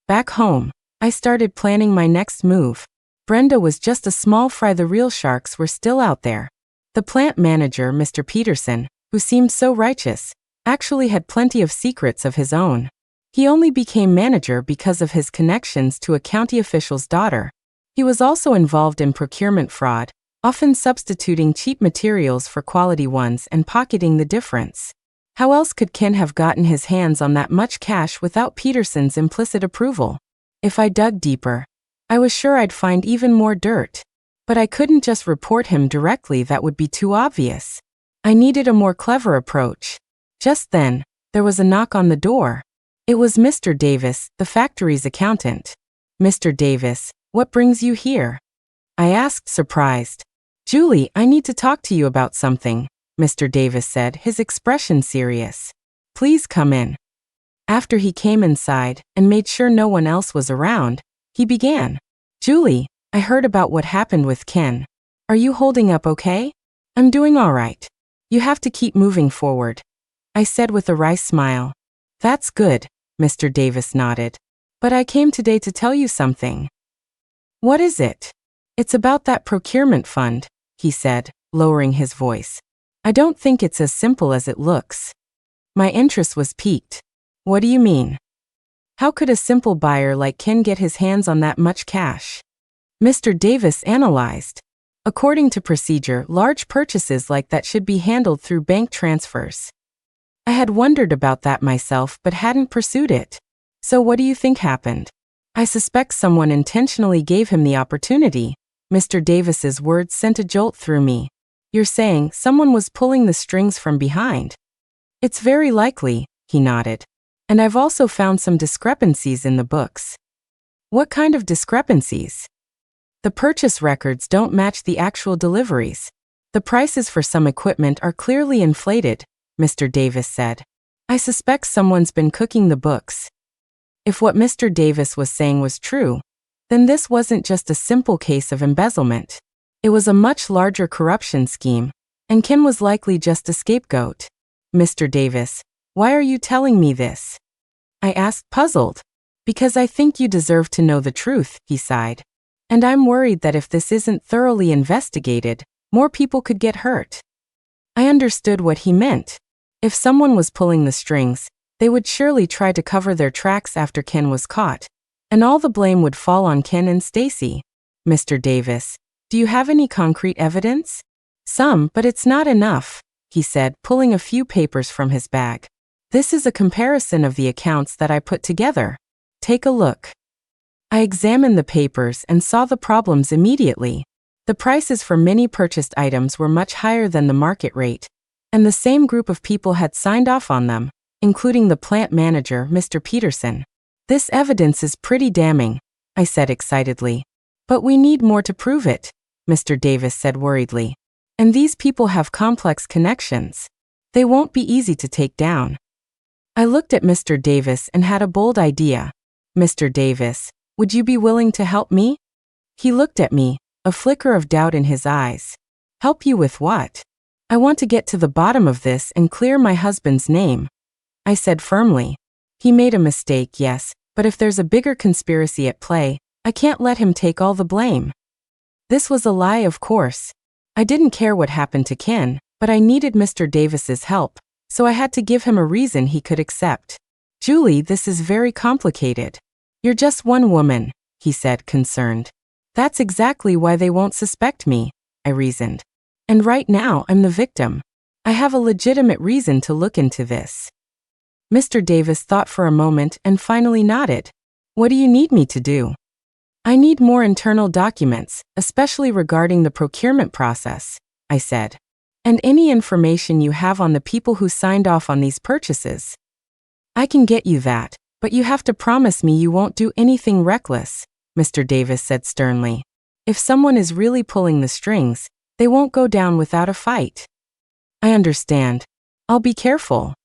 Back home, I started planning my next move. Brenda was just a small fry. The real sharks were still out there. The plant manager, Mr. Peterson, who seemed so righteous, actually had plenty of secrets of his own. He only became manager because of his connections to a county official's daughter. He was also involved in procurement fraud, often substituting cheap materials for quality ones and pocketing the difference. How else could Ken have gotten his hands on that much cash without Peterson's implicit approval? If I dug deeper, I was sure I'd find even more dirt. But I couldn't just report him directly, that would be too obvious. I needed a more clever approach. Just then, there was a knock on the door. It was Mr. Davis, the factory's accountant. Mr. Davis, what brings you here? I asked, surprised. Julie, I need to talk to you about something, Mr. Davis said, his expression serious. Please come in. After he came inside and made sure no one else was around, he began. Julie, I heard about what happened with Ken. Are you holding up okay? I'm doing all right. You have to keep moving forward, I said with a wry smile. That's good, Mr. Davis nodded. But I came today to tell you something. What is it? It's about that procurement fund, he said, lowering his voice. I don't think it's as simple as it looks. My interest was piqued. What do you mean? How could a simple buyer like Ken get his hands on that much cash? Mr. Davis analyzed. According to procedure, large purchases like that should be handled through bank transfers. I had wondered about that myself but hadn't pursued it. So what do you think happened? I suspect someone intentionally gave him the opportunity. Mr. Davis's words sent a jolt through me. You're saying someone was pulling the strings from behind? It's very likely, he nodded. And I've also found some discrepancies in the books. What kind of discrepancies? The purchase records don't match the actual deliveries. The prices for some equipment are clearly inflated, Mr. Davis said. I suspect someone's been cooking the books. If what Mr. Davis was saying was true, then this wasn't just a simple case of embezzlement. It was a much larger corruption scheme, and Ken was likely just a scapegoat. Mr. Davis, why are you telling me this? I asked, puzzled. Because I think you deserve to know the truth, he sighed. And I'm worried that if this isn't thoroughly investigated, more people could get hurt. I understood what he meant. If someone was pulling the strings, they would surely try to cover their tracks after Ken was caught, and all the blame would fall on Ken and Stacy. Mr. Davis, do you have any concrete evidence? Some, but it's not enough, he said, pulling a few papers from his bag. This is a comparison of the accounts that I put together. Take a look. I examined the papers and saw the problems immediately. The prices for many purchased items were much higher than the market rate, and the same group of people had signed off on them, including the plant manager, Mr. Peterson. This evidence is pretty damning, I said excitedly. But we need more to prove it, Mr. Davis said worriedly. And these people have complex connections. They won't be easy to take down. I looked at Mr. Davis and had a bold idea. Mr. Davis, would you be willing to help me? He looked at me, a flicker of doubt in his eyes. Help you with what? I want to get to the bottom of this and clear my husband's name, I said firmly. He made a mistake, yes, but if there's a bigger conspiracy at play, I can't let him take all the blame. This was a lie, of course. I didn't care what happened to Ken, but I needed Mr. Davis's help, so I had to give him a reason he could accept. Julie, this is very complicated. You're just one woman, he said, concerned. That's exactly why they won't suspect me, I reasoned. And right now, I'm the victim. I have a legitimate reason to look into this. Mr. Davis thought for a moment and finally nodded. What do you need me to do? I need more internal documents, especially regarding the procurement process, I said. And any information you have on the people who signed off on these purchases. I can get you that, but you have to promise me you won't do anything reckless, Mr. Davis said sternly. If someone is really pulling the strings, They won't go down without a fight. I understand. I'll be careful.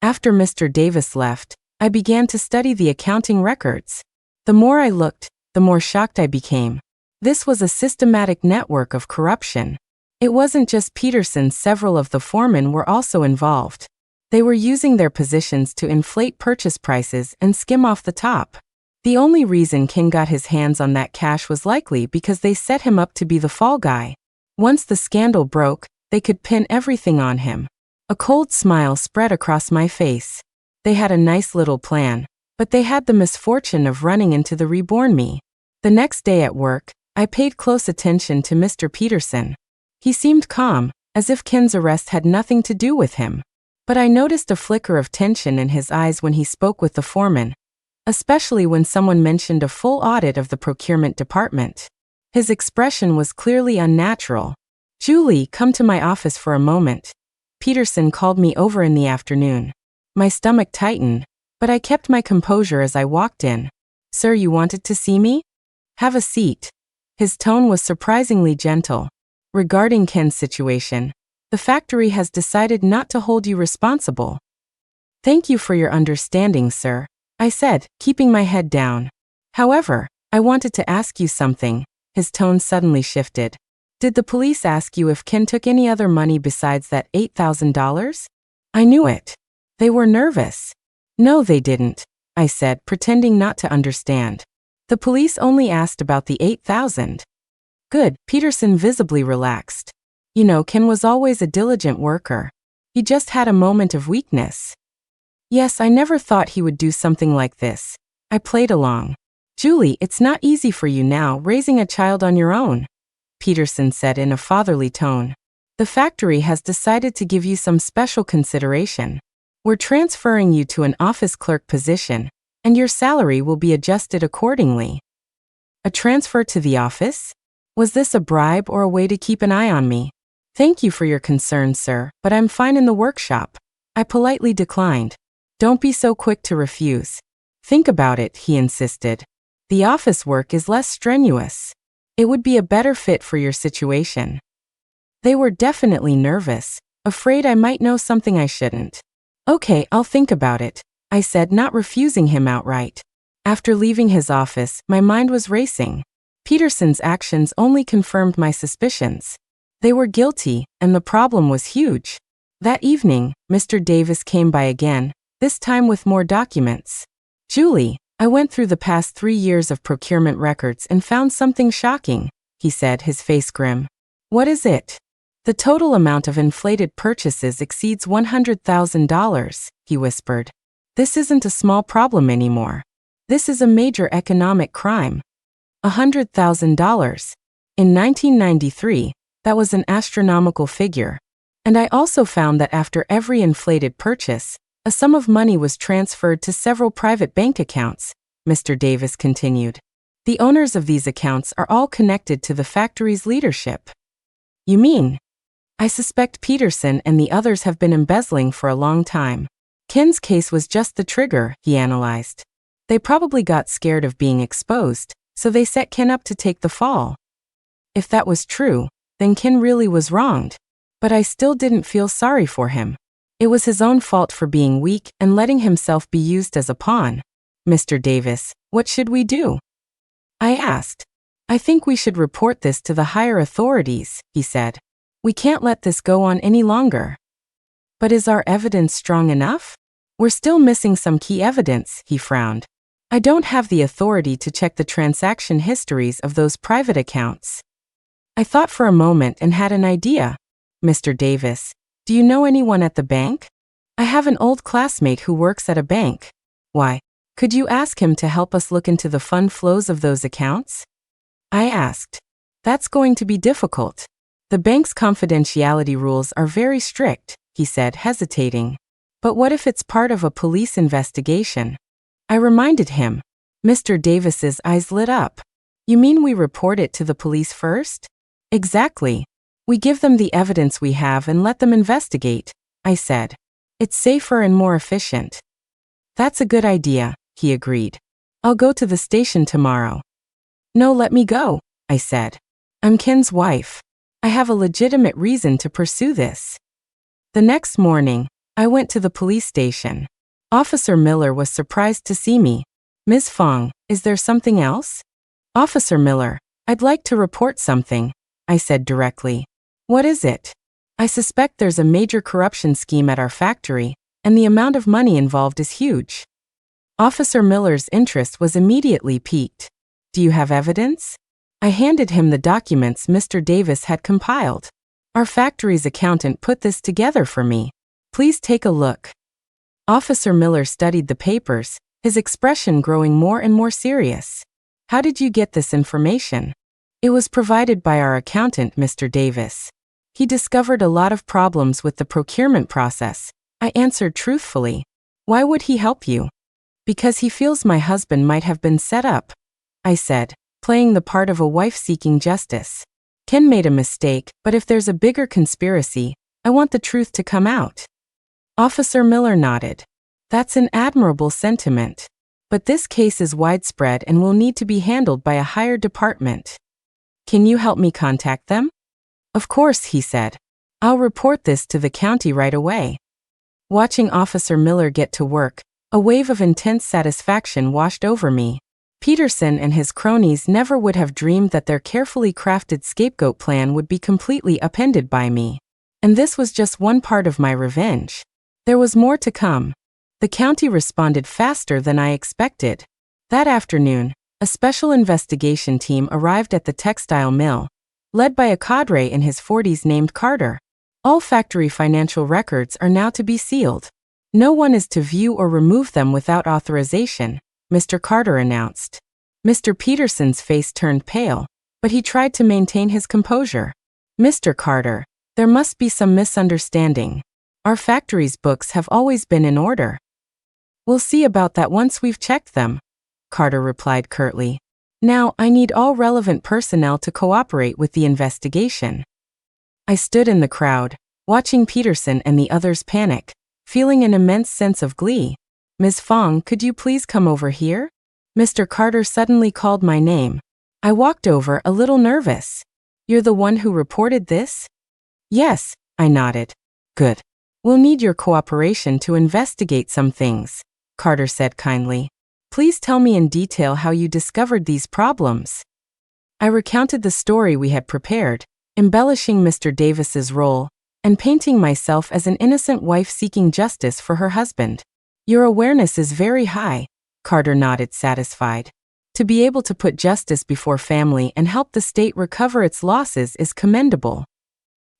After Mr. Davis left, I began to study the accounting records. The more I looked, the more shocked I became. This was a systematic network of corruption. It wasn't just Peterson, several of the foremen were also involved. They were using their positions to inflate purchase prices and skim off the top. The only reason Ken got his hands on that cash was likely because they set him up to be the fall guy. Once the scandal broke, they could pin everything on him. A cold smile spread across my face. They had a nice little plan, but they had the misfortune of running into the reborn me. The next day at work, I paid close attention to Mr. Peterson. He seemed calm, as if Ken's arrest had nothing to do with him. But I noticed a flicker of tension in his eyes when he spoke with the foreman, especially when someone mentioned a full audit of the procurement department. His expression was clearly unnatural. "Julie, come to my office for a moment." Peterson called me over in the afternoon. My stomach tightened, but I kept my composure as I walked in. "Sir, you wanted to see me? Have a seat." His tone was surprisingly gentle. "Regarding Ken's situation, the factory has decided not to hold you responsible." "Thank you for your understanding, sir," I said, keeping my head down. "However, I wanted to ask you something." His tone suddenly shifted. "Did the police ask you if Ken took any other money besides that $8,000? I knew it." They were nervous. "No, they didn't," I said, pretending not to understand. "The police only asked about the $8,000. "Good." Peterson visibly relaxed. "You know, Ken was always a diligent worker. He just had a moment of weakness." "Yes, I never thought he would do something like this." I played along. "Julie, it's not easy for you now, raising a child on your own," Peterson said in a fatherly tone. "The factory has decided to give you some special consideration. We're transferring you to an office clerk position, and your salary will be adjusted accordingly." A transfer to the office? Was this a bribe or a way to keep an eye on me? "Thank you for your concern, sir, but I'm fine in the workshop." I politely declined. "Don't be so quick to refuse. Think about it," he insisted. "The office work is less strenuous. It would be a better fit for your situation." They were definitely nervous, afraid I might know something I shouldn't. "Okay, I'll think about it," I said, not refusing him outright. After leaving his office, my mind was racing. Peterson's actions only confirmed my suspicions. They were guilty, and the problem was huge. That evening, Mr. Davis came by again, this time with more documents. "Julie, I went through the past 3 years of procurement records and found something shocking," he said, his face grim. "What is it?" "The total amount of inflated purchases exceeds $100,000, he whispered. "This isn't a small problem anymore. This is a major economic crime." $100,000. In 1993, that was an astronomical figure. And I also found that after every inflated purchase, a sum of money was transferred to several private bank accounts, Mr. Davis continued. The owners of these accounts are all connected to the factory's leadership. "You mean?" "I suspect Peterson and the others have been embezzling for a long time. Ken's case was just the trigger," he analyzed. "They probably got scared of being exposed, so they set Ken up to take the fall." If that was true, then Ken really was wronged. But I still didn't feel sorry for him. It was his own fault for being weak and letting himself be used as a pawn. "Mr. Davis, what should we do?" I asked. "I think we should report this to the higher authorities," he said. "We can't let this go on any longer." "But is our evidence strong enough?" "We're still missing some key evidence," he frowned. "I don't have the authority to check the transaction histories of those private accounts." I thought for a moment and had an idea. "Mr. Davis, do you know anyone at the bank?" "I have an old classmate who works at a bank." "Why? Could you ask him to help us look into the fund flows of those accounts?" I asked. "That's going to be difficult. The bank's confidentiality rules are very strict," he said, hesitating. "But what if it's part of a police investigation?" I reminded him. Mr. Davis's eyes lit up. "You mean we report it to the police first?" "Exactly. We give them the evidence we have and let them investigate," I said. "It's safer and more efficient." "That's a good idea," he agreed. "I'll go to the station tomorrow." "No, let me go," I said. "I'm Ken's wife." I have a legitimate reason to pursue this. The next morning, I went to the police station. Officer Miller was surprised to see me. Ms. Fong, is there something else? Officer Miller, I'd like to report something, I said directly. What is it? I suspect there's a major corruption scheme at our factory, and the amount of money involved is huge. Officer Miller's interest was immediately piqued. Do you have evidence? I handed him the documents Mr. Davis had compiled. Our factory's accountant put this together for me. Please take a look. Officer Miller studied the papers, his expression growing more and more serious. How did you get this information? It was provided by our accountant, Mr. Davis. He discovered a lot of problems with the procurement process. I answered truthfully. Why would he help you? Because he feels my husband might have been set up, I said, playing the part of a wife seeking justice. Ken made a mistake, but if there's a bigger conspiracy, I want the truth to come out. Officer Miller nodded. That's an admirable sentiment. But this case is widespread and will need to be handled by a higher department. Can you help me contact them? Of course, he said. I'll report this to the county right away. Watching Officer Miller get to work, a wave of intense satisfaction washed over me. Peterson and his cronies never would have dreamed that their carefully crafted scapegoat plan would be completely upended by me. And this was just one part of my revenge. There was more to come. The county responded faster than I expected. That afternoon, a special investigation team arrived at the textile mill, led by a cadre in his 40s named Carter. All factory financial records are now to be sealed. No one is to view or remove them without authorization, Mr. Carter announced. Mr. Peterson's face turned pale, but he tried to maintain his composure. Mr. Carter, there must be some misunderstanding. Our factory's books have always been in order. We'll see about that once we've checked them, Carter replied curtly. Now, I need all relevant personnel to cooperate with the investigation. I stood in the crowd, watching Peterson and the others panic, feeling an immense sense of glee. Ms. Fong, could you please come over here? Mr. Carter suddenly called my name. I walked over, a little nervous. You're the one who reported this? Yes, I nodded. Good. We'll need your cooperation to investigate some things, Carter said kindly. Please tell me in detail how you discovered these problems. I recounted the story we had prepared, embellishing Mr. Davis's role, and painting myself as an innocent wife seeking justice for her husband. Your awareness is very high, Carter nodded satisfied. To be able to put justice before family and help the state recover its losses is commendable.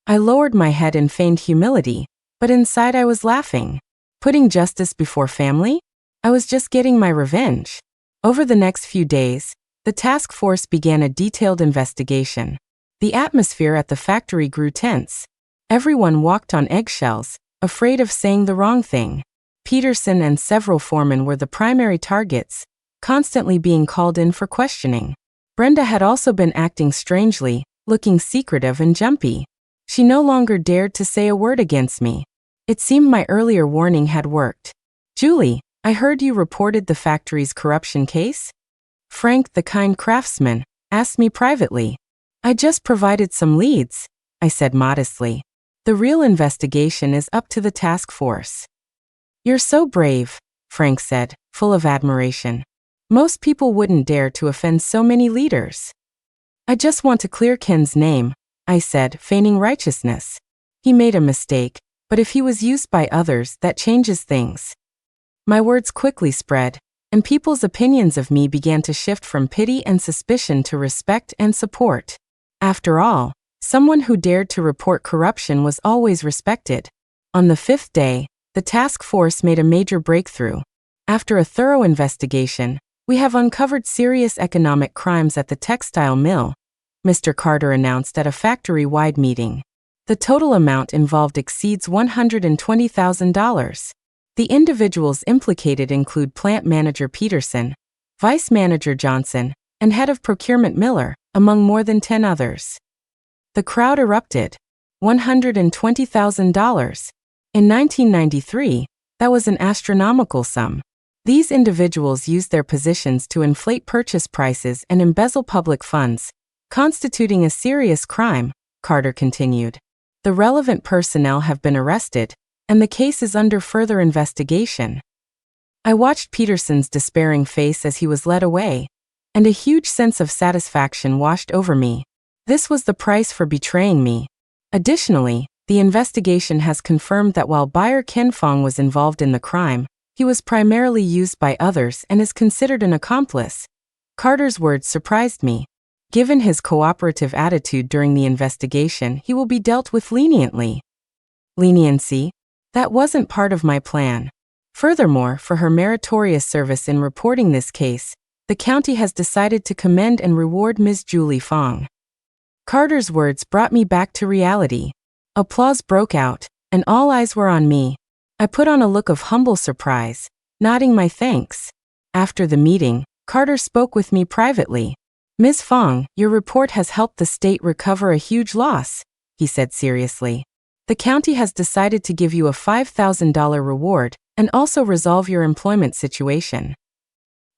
I lowered my head in feigned humility, but inside I was laughing. Putting justice before family? I was just getting my revenge. Over the next few days, the task force began a detailed investigation. The atmosphere at the factory grew tense. Everyone walked on eggshells, afraid of saying the wrong thing. Peterson and several foremen were the primary targets, constantly being called in for questioning. Brenda had also been acting strangely, looking secretive and jumpy. She no longer dared to say a word against me. It seemed my earlier warning had worked. Julie, I heard you reported the factory's corruption case? Frank, the kind craftsman, asked me privately. I just provided some leads, I said modestly. The real investigation is up to the task force. You're so brave, Frank said, full of admiration. Most people wouldn't dare to offend so many leaders. I just want to clear Ken's name, I said, feigning righteousness. He made a mistake, but if he was used by others, that changes things. My words quickly spread, and people's opinions of me began to shift from pity and suspicion to respect and support. After all, someone who dared to report corruption was always respected. On the 5th day, the task force made a major breakthrough. After a thorough investigation, we have uncovered serious economic crimes at the textile mill, Mr. Carter announced at a factory-wide meeting. The total amount involved exceeds $120,000. The individuals implicated include plant manager Peterson, vice manager Johnson, and head of procurement Miller, among more than 10 others. The crowd erupted. $120,000. In 1993, that was an astronomical sum. These individuals used their positions to inflate purchase prices and embezzle public funds, constituting a serious crime, Carter continued. The relevant personnel have been arrested, and the case is under further investigation. I watched Peterson's despairing face as he was led away, and a huge sense of satisfaction washed over me. This was the price for betraying me. Additionally, the investigation has confirmed that while buyer Ken Fong was involved in the crime, he was primarily used by others and is considered an accomplice. Carter's words surprised me. Given his cooperative attitude during the investigation, he will be dealt with leniently. Leniency? That wasn't part of my plan. Furthermore, for her meritorious service in reporting this case, the county has decided to commend and reward Ms. Julie Fong. Carter's words brought me back to reality. Applause broke out, and all eyes were on me. I put on a look of humble surprise, nodding my thanks. After the meeting, Carter spoke with me privately. Ms. Fong, your report has helped the state recover a huge loss, he said seriously. The county has decided to give you a $5,000 reward and also resolve your employment situation.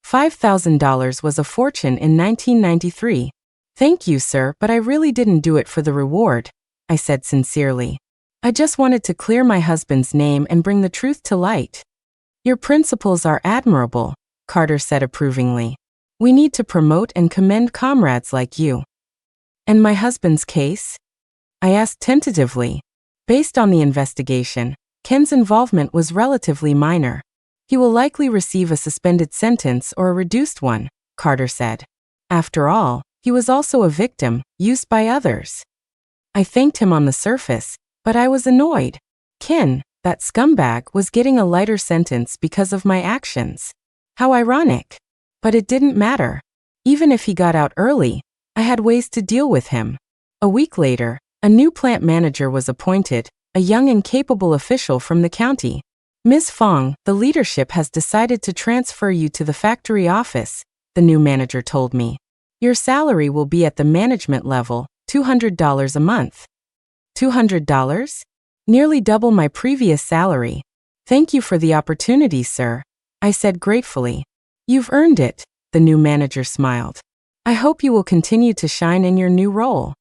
$5,000 was a fortune in 1993. Thank you, sir, but I really didn't do it for the reward, I said sincerely. I just wanted to clear my husband's name and bring the truth to light. Your principles are admirable, Carter said approvingly. We need to promote and commend comrades like you. And my husband's case? I asked tentatively. Based on the investigation, Ken's involvement was relatively minor. He will likely receive a suspended sentence or a reduced one, Carter said. After all, he was also a victim, used by others. I thanked him on the surface, but I was annoyed. Ken, that scumbag, was getting a lighter sentence because of my actions. How ironic. But it didn't matter. Even if he got out early, I had ways to deal with him. A week later, a new plant manager was appointed, a young and capable official from the county. Ms. Fong, the leadership has decided to transfer you to the factory office, the new manager told me. Your salary will be at the management level, $200 a month. $200? Nearly double my previous salary. Thank you for the opportunity, sir, I said gratefully. You've earned it, the new manager smiled. I hope you will continue to shine in your new role.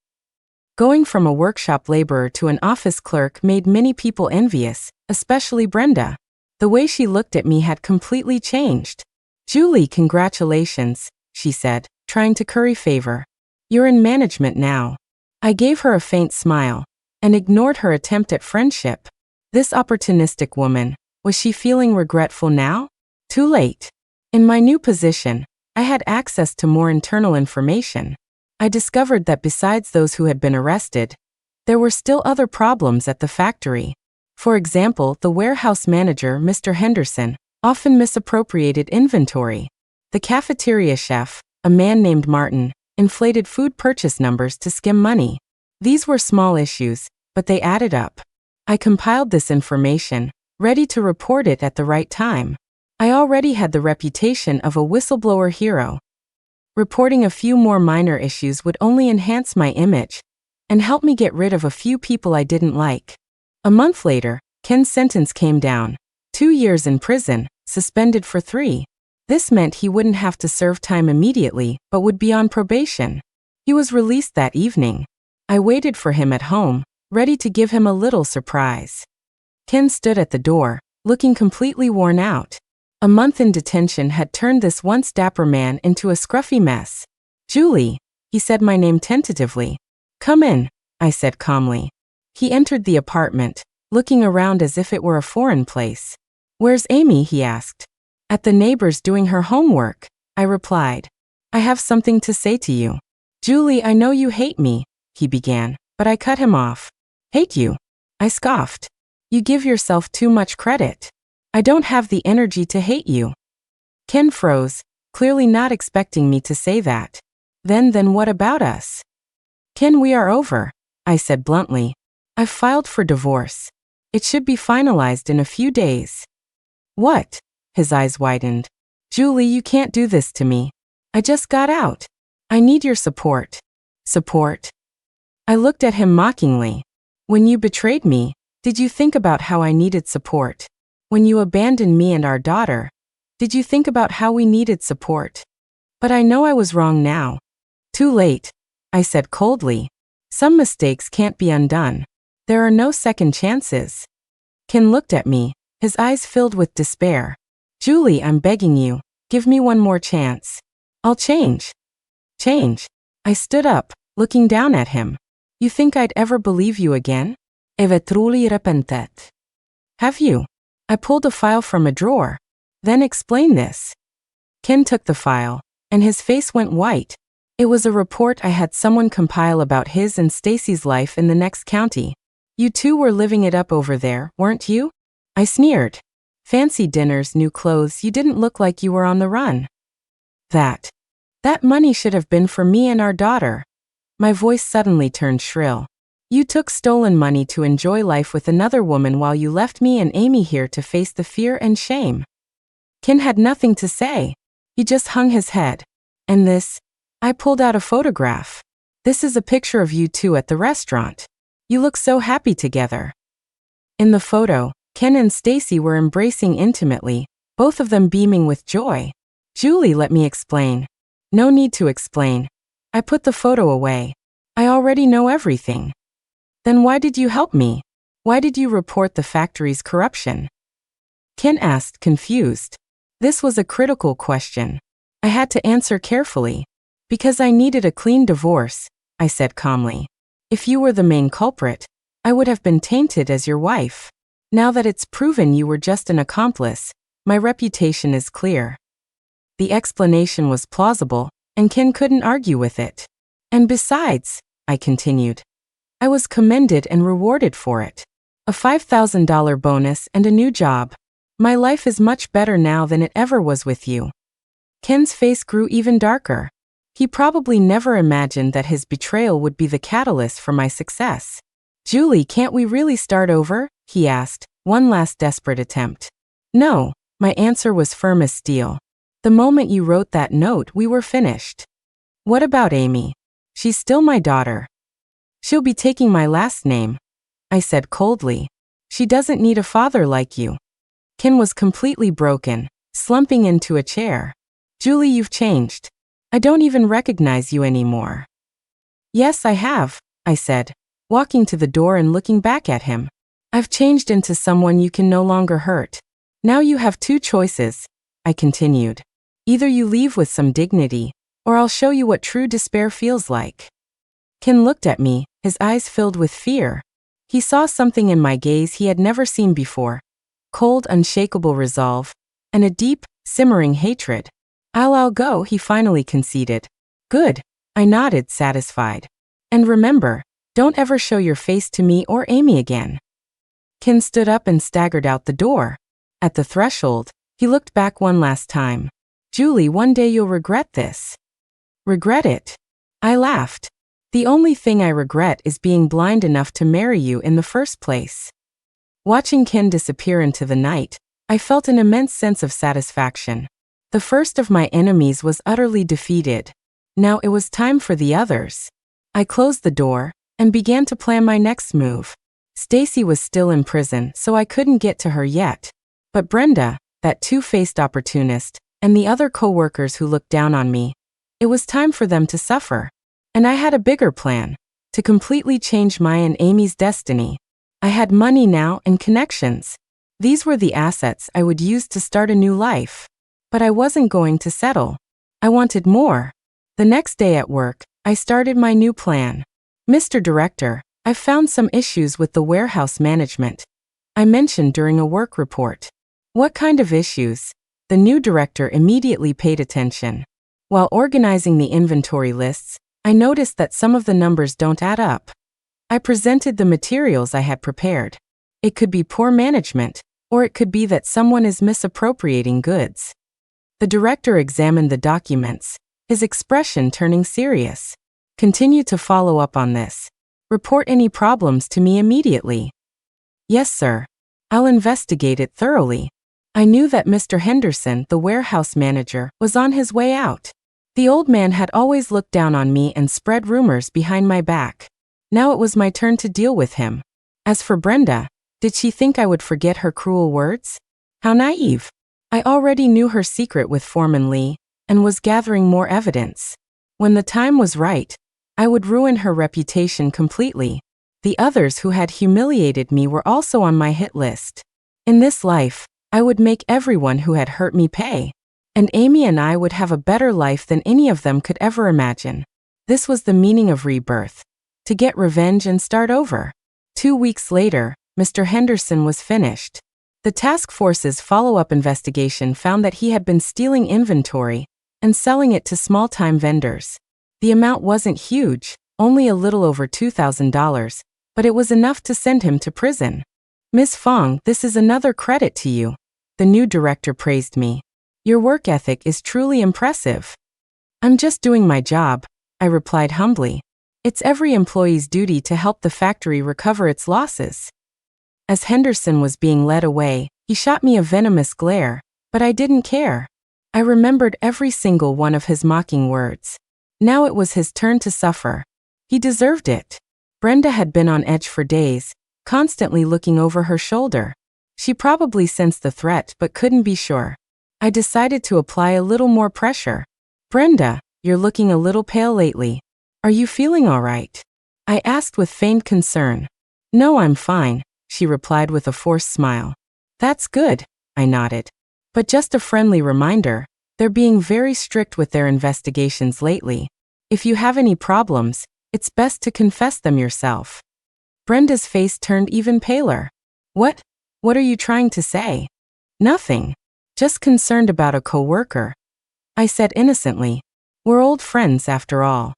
Going from a workshop laborer to an office clerk made many people envious, especially Brenda. The way she looked at me had completely changed. Julie, congratulations, she said, trying to curry favor. You're in management now. I gave her a faint smile and ignored her attempt at friendship. This opportunistic woman, was she feeling regretful now? Too late. In my new position, I had access to more internal information. I discovered that besides those who had been arrested, there were still other problems at the factory. For example, the warehouse manager, Mr. Henderson, often misappropriated inventory. The cafeteria chef, a man named Martin, inflated food purchase numbers to skim money. These were small issues, but they added up. I compiled this information, ready to report it at the right time. I already had the reputation of a whistleblower hero. Reporting a few more minor issues would only enhance my image and help me get rid of a few people I didn't like. A month later, Ken's sentence came down. 2 years in prison, suspended for 3. This meant he wouldn't have to serve time immediately, but would be on probation. He was released that evening. I waited for him at home, ready to give him a little surprise. Ken stood at the door, looking completely worn out. A month in detention had turned this once dapper man into a scruffy mess. Julie, he said my name tentatively. Come in, I said calmly. He entered the apartment, looking around as if it were a foreign place. Where's Amy? He asked. At the neighbor's doing her homework, I replied. I have something to say to you. Julie, I know you hate me, he began, but I cut him off. Hate you? I scoffed. You give yourself too much credit. I don't have the energy to hate you. Ken froze, clearly not expecting me to say that. Then what about us? Ken, we are over, I said bluntly. I've filed for divorce. It should be finalized in a few days. What? His eyes widened. Julie, you can't do this to me. I just got out. I need your support. Support? I looked at him mockingly. When you betrayed me, did you think about how I needed support? When you abandoned me and our daughter, did you think about how we needed support? But I know I was wrong now. Too late, I said coldly. Some mistakes can't be undone. There are no second chances. Ken looked at me, his eyes filled with despair. Julie, I'm begging you, give me one more chance. I'll change. Change. I stood up, looking down at him. You think I'd ever believe you again? Eve truly repentet. Have you? I pulled a file from a drawer. Then explain this. Ken took the file, and his face went white. It was a report I had someone compile about his and Stacy's life in the next county. You two were living it up over there, weren't you? I sneered. Fancy dinners, new clothes, you didn't look like you were on the run. That money should have been for me and our daughter. My voice suddenly turned shrill. You took stolen money to enjoy life with another woman while you left me and Amy here to face the fear and shame. Ken had nothing to say. He just hung his head. And this? I pulled out a photograph. This is a picture of you two at the restaurant. You look so happy together. In the photo, Ken and Stacy were embracing intimately, both of them beaming with joy. Julie, let me explain. No need to explain. I put the photo away. I already know everything. Then why did you help me? Why did you report the factory's corruption? Ken asked, confused. This was a critical question. I had to answer carefully. Because I needed a clean divorce, I said calmly. If you were the main culprit, I would have been tainted as your wife. Now that it's proven you were just an accomplice, my reputation is clear. The explanation was plausible, and Ken couldn't argue with it. And besides, I continued, I was commended and rewarded for it. A $5,000 bonus and a new job. My life is much better now than it ever was with you. Ken's face grew even darker. He probably never imagined that his betrayal would be the catalyst for my success. Julie, can't we really start over? He asked, one last desperate attempt. No, my answer was firm as steel. The moment you wrote that note, we were finished. What about Amy? She's still my daughter. She'll be taking my last name, I said coldly. She doesn't need a father like you. Ken was completely broken, slumping into a chair. Julie, you've changed. I don't even recognize you anymore. Yes, I have, I said, walking to the door and looking back at him. I've changed into someone you can no longer hurt. Now you have two choices, I continued. Either you leave with some dignity, or I'll show you what true despair feels like. Ken looked at me, his eyes filled with fear. He saw something in my gaze he had never seen before. Cold, unshakable resolve, and a deep, simmering hatred. I'll go, he finally conceded. Good, I nodded, satisfied. And remember, don't ever show your face to me or Amy again. Ken stood up and staggered out the door. At the threshold, he looked back one last time. Julie, one day you'll regret this. Regret it? I laughed. The only thing I regret is being blind enough to marry you in the first place. Watching Ken disappear into the night, I felt an immense sense of satisfaction. The first of my enemies was utterly defeated. Now it was time for the others. I closed the door and began to plan my next move. Stacy was still in prison, so I couldn't get to her yet. But Brenda, that two-faced opportunist, and the other co-workers who looked down on me, it was time for them to suffer. And I had a bigger plan, to completely change my and Amy's destiny. I had money now and connections. These were the assets I would use to start a new life. But I wasn't going to settle. I wanted more. The next day at work, I started my new plan. Mr. Director, I've found some issues with the warehouse management, I mentioned during a work report. What kind of issues? The new director immediately paid attention. While organizing the inventory lists, I noticed that some of the numbers don't add up. I presented the materials I had prepared. It could be poor management, or it could be that someone is misappropriating goods. The director examined the documents, his expression turning serious. Continue to follow up on this. Report any problems to me immediately. Yes, sir. I'll investigate it thoroughly. I knew that Mr. Henderson, the warehouse manager, was on his way out. The old man had always looked down on me and spread rumors behind my back. Now it was my turn to deal with him. As for Brenda, did she think I would forget her cruel words? How naive. I already knew her secret with Foreman Lee, and was gathering more evidence. When the time was right, I would ruin her reputation completely. The others who had humiliated me were also on my hit list. In this life, I would make everyone who had hurt me pay. And Amy and I would have a better life than any of them could ever imagine. This was the meaning of rebirth. To get revenge and start over. 2 weeks later, Mr. Henderson was finished. The task force's follow-up investigation found that he had been stealing inventory and selling it to small-time vendors. The amount wasn't huge, only a little over $2,000, but it was enough to send him to prison. Ms. Fong, this is another credit to you. The new director praised me. Your work ethic is truly impressive. I'm just doing my job, I replied humbly. It's every employee's duty to help the factory recover its losses. As Henderson was being led away, he shot me a venomous glare, but I didn't care. I remembered every single one of his mocking words. Now it was his turn to suffer. He deserved it. Brenda had been on edge for days, constantly looking over her shoulder. She probably sensed the threat but couldn't be sure. I decided to apply a little more pressure. Brenda, you're looking a little pale lately. Are you feeling all right? I asked with feigned concern. No, I'm fine, she replied with a forced smile. That's good, I nodded. But just a friendly reminder, they're being very strict with their investigations lately. If you have any problems, it's best to confess them yourself. Brenda's face turned even paler. What? What are you trying to say? Nothing. Just concerned about a coworker. I said innocently. We're old friends after all.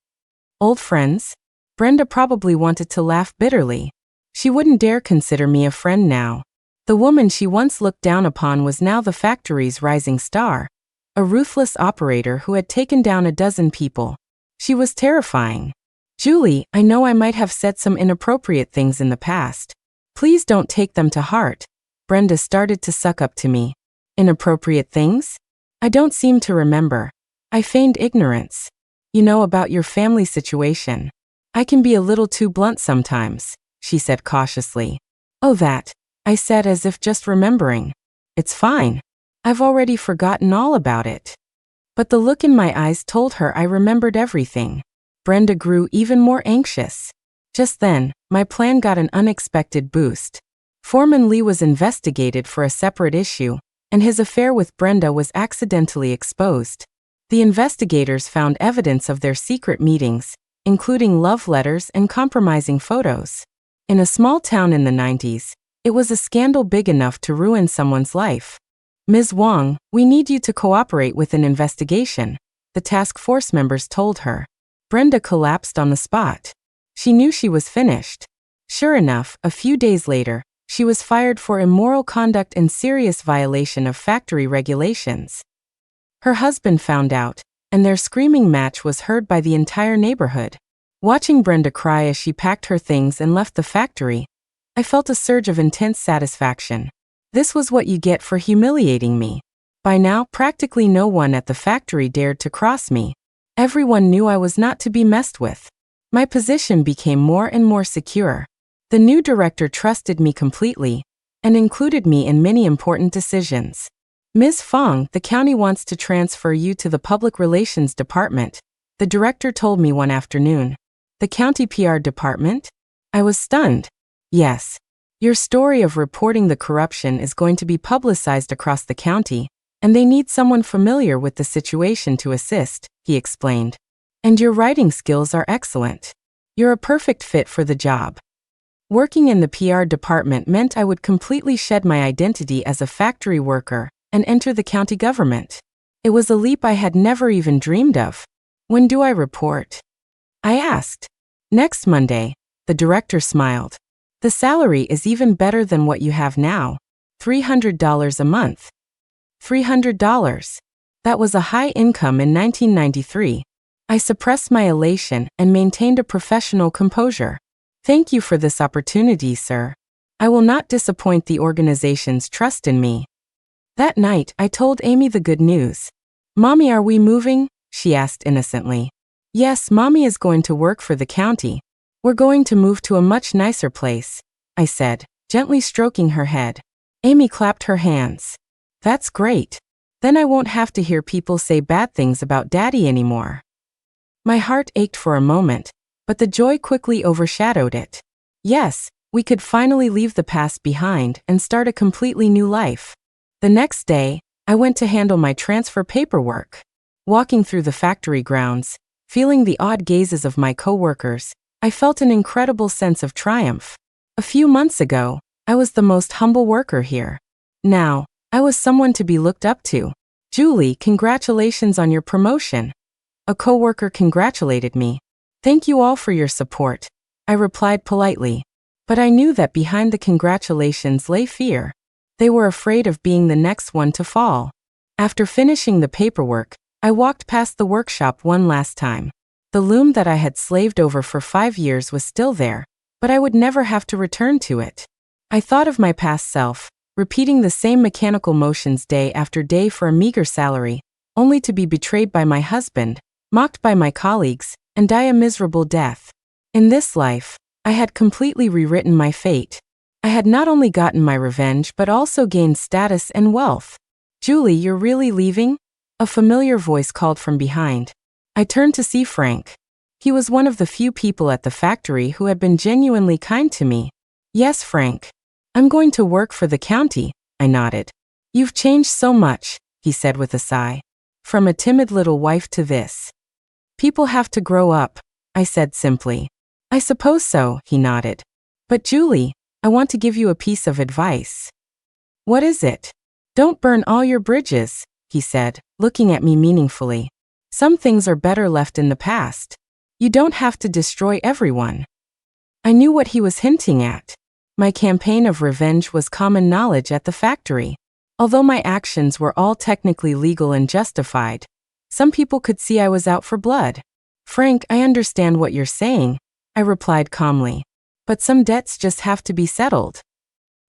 Old friends? Brenda probably wanted to laugh bitterly. She wouldn't dare consider me a friend now. The woman she once looked down upon was now the factory's rising star. A ruthless operator who had taken down a dozen people. She was terrifying. Julie, I know I might have said some inappropriate things in the past. Please don't take them to heart. Brenda started to suck up to me. Inappropriate things? I don't seem to remember. I feigned ignorance. You know about your family situation. I can be a little too blunt sometimes, she said cautiously. Oh, that, I said as if just remembering. It's fine. I've already forgotten all about it. But the look in my eyes told her I remembered everything. Brenda grew even more anxious. Just then, my plan got an unexpected boost. Foreman Lee was investigated for a separate issue, and his affair with Brenda was accidentally exposed. The investigators found evidence of their secret meetings, including love letters and compromising photos. In a small town in the 90s, it was a scandal big enough to ruin someone's life. Ms. Wong, we need you to cooperate with an investigation, the task force members told her. Brenda collapsed on the spot. She knew she was finished. Sure enough, a few days later, she was fired for immoral conduct and serious violation of factory regulations. Her husband found out, and their screaming match was heard by the entire neighborhood. Watching Brenda cry as she packed her things and left the factory, I felt a surge of intense satisfaction. This was what you get for humiliating me. By now, practically no one at the factory dared to cross me. Everyone knew I was not to be messed with. My position became more and more secure. The new director trusted me completely and included me in many important decisions. Ms. Fong, the county wants to transfer you to the Public Relations Department, the director told me one afternoon. The county PR department? I was stunned. Yes. Your story of reporting the corruption is going to be publicized across the county, and they need someone familiar with the situation to assist, he explained. And your writing skills are excellent. You're a perfect fit for the job. Working in the PR department meant I would completely shed my identity as a factory worker and enter the county government. It was a leap I had never even dreamed of. When do I report? I asked. Next Monday, the director smiled. The salary is even better than what you have now. $300 a month. $300. That was a high income in 1993. I suppressed my elation and maintained a professional composure. Thank you for this opportunity, sir. I will not disappoint the organization's trust in me. That night, I told Amy the good news. Mommy, are we moving? She asked innocently. Yes, Mommy is going to work for the county. We're going to move to a much nicer place, I said, gently stroking her head. Amy clapped her hands. That's great. Then I won't have to hear people say bad things about Daddy anymore. My heart ached for a moment, but the joy quickly overshadowed it. Yes, we could finally leave the past behind and start a completely new life. The next day, I went to handle my transfer paperwork. Walking through the factory grounds, feeling the odd gazes of my coworkers, I felt an incredible sense of triumph. A few months ago, I was the most humble worker here. Now, I was someone to be looked up to. "Julie, congratulations on your promotion." A coworker congratulated me. "Thank you all for your support," I replied politely. But I knew that behind the congratulations lay fear. They were afraid of being the next one to fall. After finishing the paperwork, I walked past the workshop one last time. The loom that I had slaved over for 5 years was still there, but I would never have to return to it. I thought of my past self, repeating the same mechanical motions day after day for a meager salary, only to be betrayed by my husband, mocked by my colleagues, and die a miserable death. In this life, I had completely rewritten my fate. I had not only gotten my revenge but also gained status and wealth. "Julie, you're really leaving?" A familiar voice called from behind. I turned to see Frank. He was one of the few people at the factory who had been genuinely kind to me. "Yes, Frank. I'm going to work for the county," I nodded. "You've changed so much," he said with a sigh. "From a timid little wife to this." "People have to grow up," I said simply. "I suppose so," he nodded. "But Julie, I want to give you a piece of advice." "What is it?" "Don't burn all your bridges," he said, looking at me meaningfully. "Some things are better left in the past. You don't have to destroy everyone." I knew what he was hinting at. My campaign of revenge was common knowledge at the factory. Although my actions were all technically legal and justified, some people could see I was out for blood. "Frank, I understand what you're saying," I replied calmly. "But some debts just have to be settled."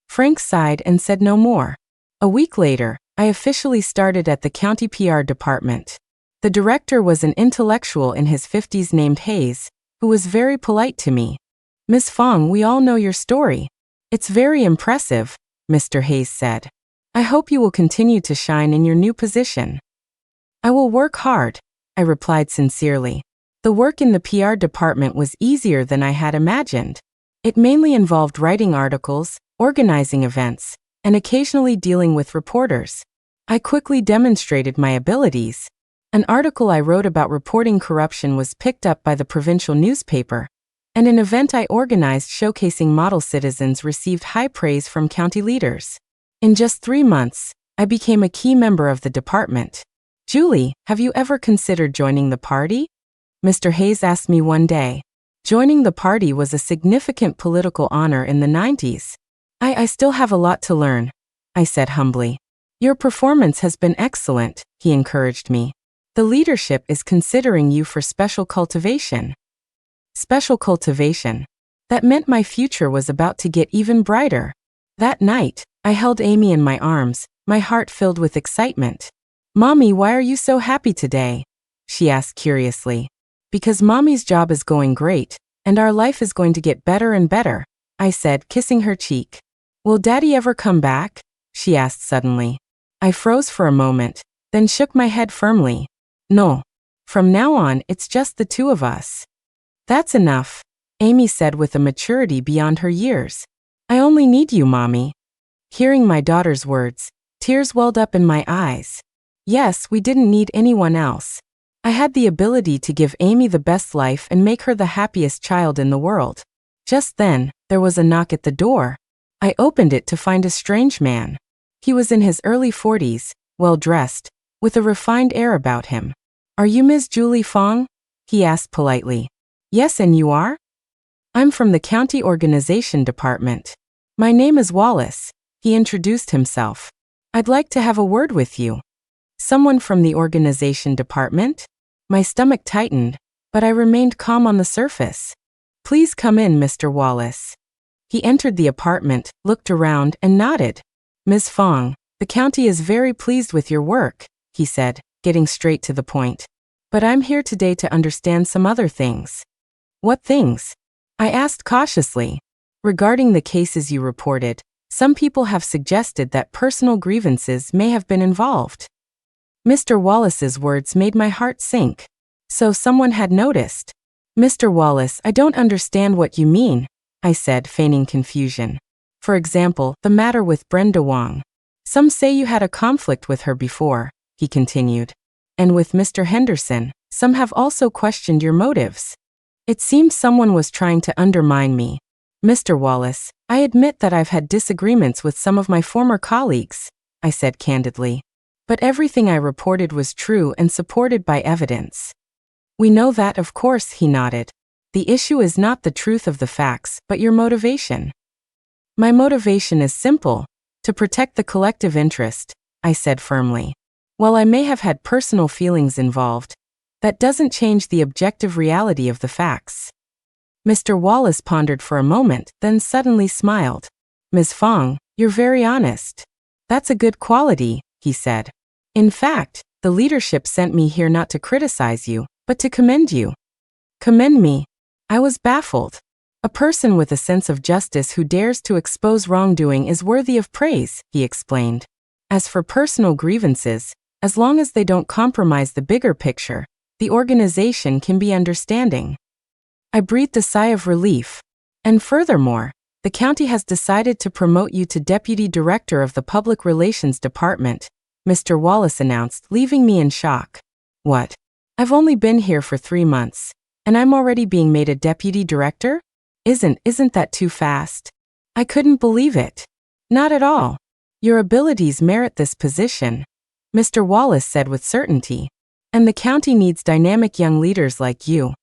Frank sighed and said no more. A week later, I officially started at the county PR department. The director was an intellectual in his 50s named Hayes, who was very polite to me. "Miss Fong, we all know your story. It's very impressive," Mr. Hayes said. "I hope you will continue to shine in your new position." "I will work hard," I replied sincerely. The work in the PR department was easier than I had imagined. It mainly involved writing articles, organizing events, and occasionally dealing with reporters. I quickly demonstrated my abilities. An article I wrote about reporting corruption was picked up by the provincial newspaper, and an event I organized showcasing model citizens received high praise from county leaders. In just 3 months, I became a key member of the department. "Julie, have you ever considered joining the party?" Mr. Hayes asked me one day. Joining the party was a significant political honor in the 90s. I still have a lot to learn," I said humbly. "Your performance has been excellent," he encouraged me. "The leadership is considering you for special cultivation." Special cultivation. That meant my future was about to get even brighter. That night, I held Amy in my arms, my heart filled with excitement. "Mommy, why are you so happy today?" she asked curiously. "Because Mommy's job is going great, and our life is going to get better and better," I said, kissing her cheek. "Will Daddy ever come back?" she asked suddenly. I froze for a moment, then shook my head firmly. "No. From now on, it's just the two of us." "That's enough," Amy said with a maturity beyond her years. "I only need you, Mommy." Hearing my daughter's words, tears welled up in my eyes. Yes, we didn't need anyone else. I had the ability to give Amy the best life and make her the happiest child in the world. Just then, there was a knock at the door. I opened it to find a strange man. He was in his early 40s, well-dressed, with a refined air about him. "Are you Ms. Julie Fong?" he asked politely. "Yes, and you are?" "I'm from the county organization department. My name is Wallace," he introduced himself. "I'd like to have a word with you." "Someone from the organization department?" My stomach tightened, but I remained calm on the surface. "Please come in, Mr. Wallace." He entered the apartment, looked around, and nodded. "Ms. Fong, the county is very pleased with your work," he said, getting straight to the point. "But I'm here today to understand some other things." "What things?" I asked cautiously. "Regarding the cases you reported, some people have suggested that personal grievances may have been involved." Mr. Wallace's words made my heart sink. So someone had noticed. Mr. Wallace, I don't understand what you mean, I said, feigning confusion. For example, the matter with Brenda Wong. Some say you had a conflict with her before, he continued. And with Mr. Henderson, some have also questioned your motives. It seems someone was trying to undermine me. Mr. Wallace, I admit that I've had disagreements with some of my former colleagues, I said candidly. But everything I reported was true and supported by evidence. We know that, of course, he nodded. The issue is not the truth of the facts, but your motivation. My motivation is simple, to protect the collective interest, I said firmly. While I may have had personal feelings involved, that doesn't change the objective reality of the facts. Mr. Wallace pondered for a moment, then suddenly smiled. Ms. Fong, you're very honest. That's a good quality, he said. In fact, the leadership sent me here not to criticize you, but to commend you. Commend me? I was baffled. A person with a sense of justice who dares to expose wrongdoing is worthy of praise, he explained. As for personal grievances, as long as they don't compromise the bigger picture, the organization can be understanding. I breathed a sigh of relief. And furthermore, the county has decided to promote you to Deputy Director of the Public Relations Department, Mr. Wallace announced, leaving me in shock. What? I've only been here for 3 months, and I'm already being made a Deputy Director? Isn't that too fast? I couldn't believe it. Not at all. Your abilities merit this position, Mr. Wallace said with certainty. And the county needs dynamic young leaders like you.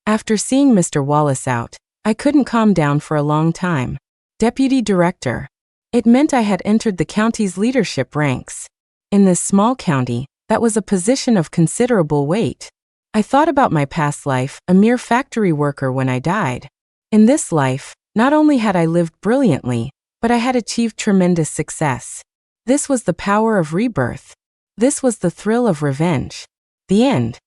After seeing Mr. Wallace out, I couldn't calm down for a long time. Deputy Director. It meant I had entered the county's leadership ranks. In this small county, that was a position of considerable weight. I thought about my past life, a mere factory worker when I died. In this life, not only had I lived brilliantly, but I had achieved tremendous success. This was the power of rebirth. This was the thrill of revenge. The end.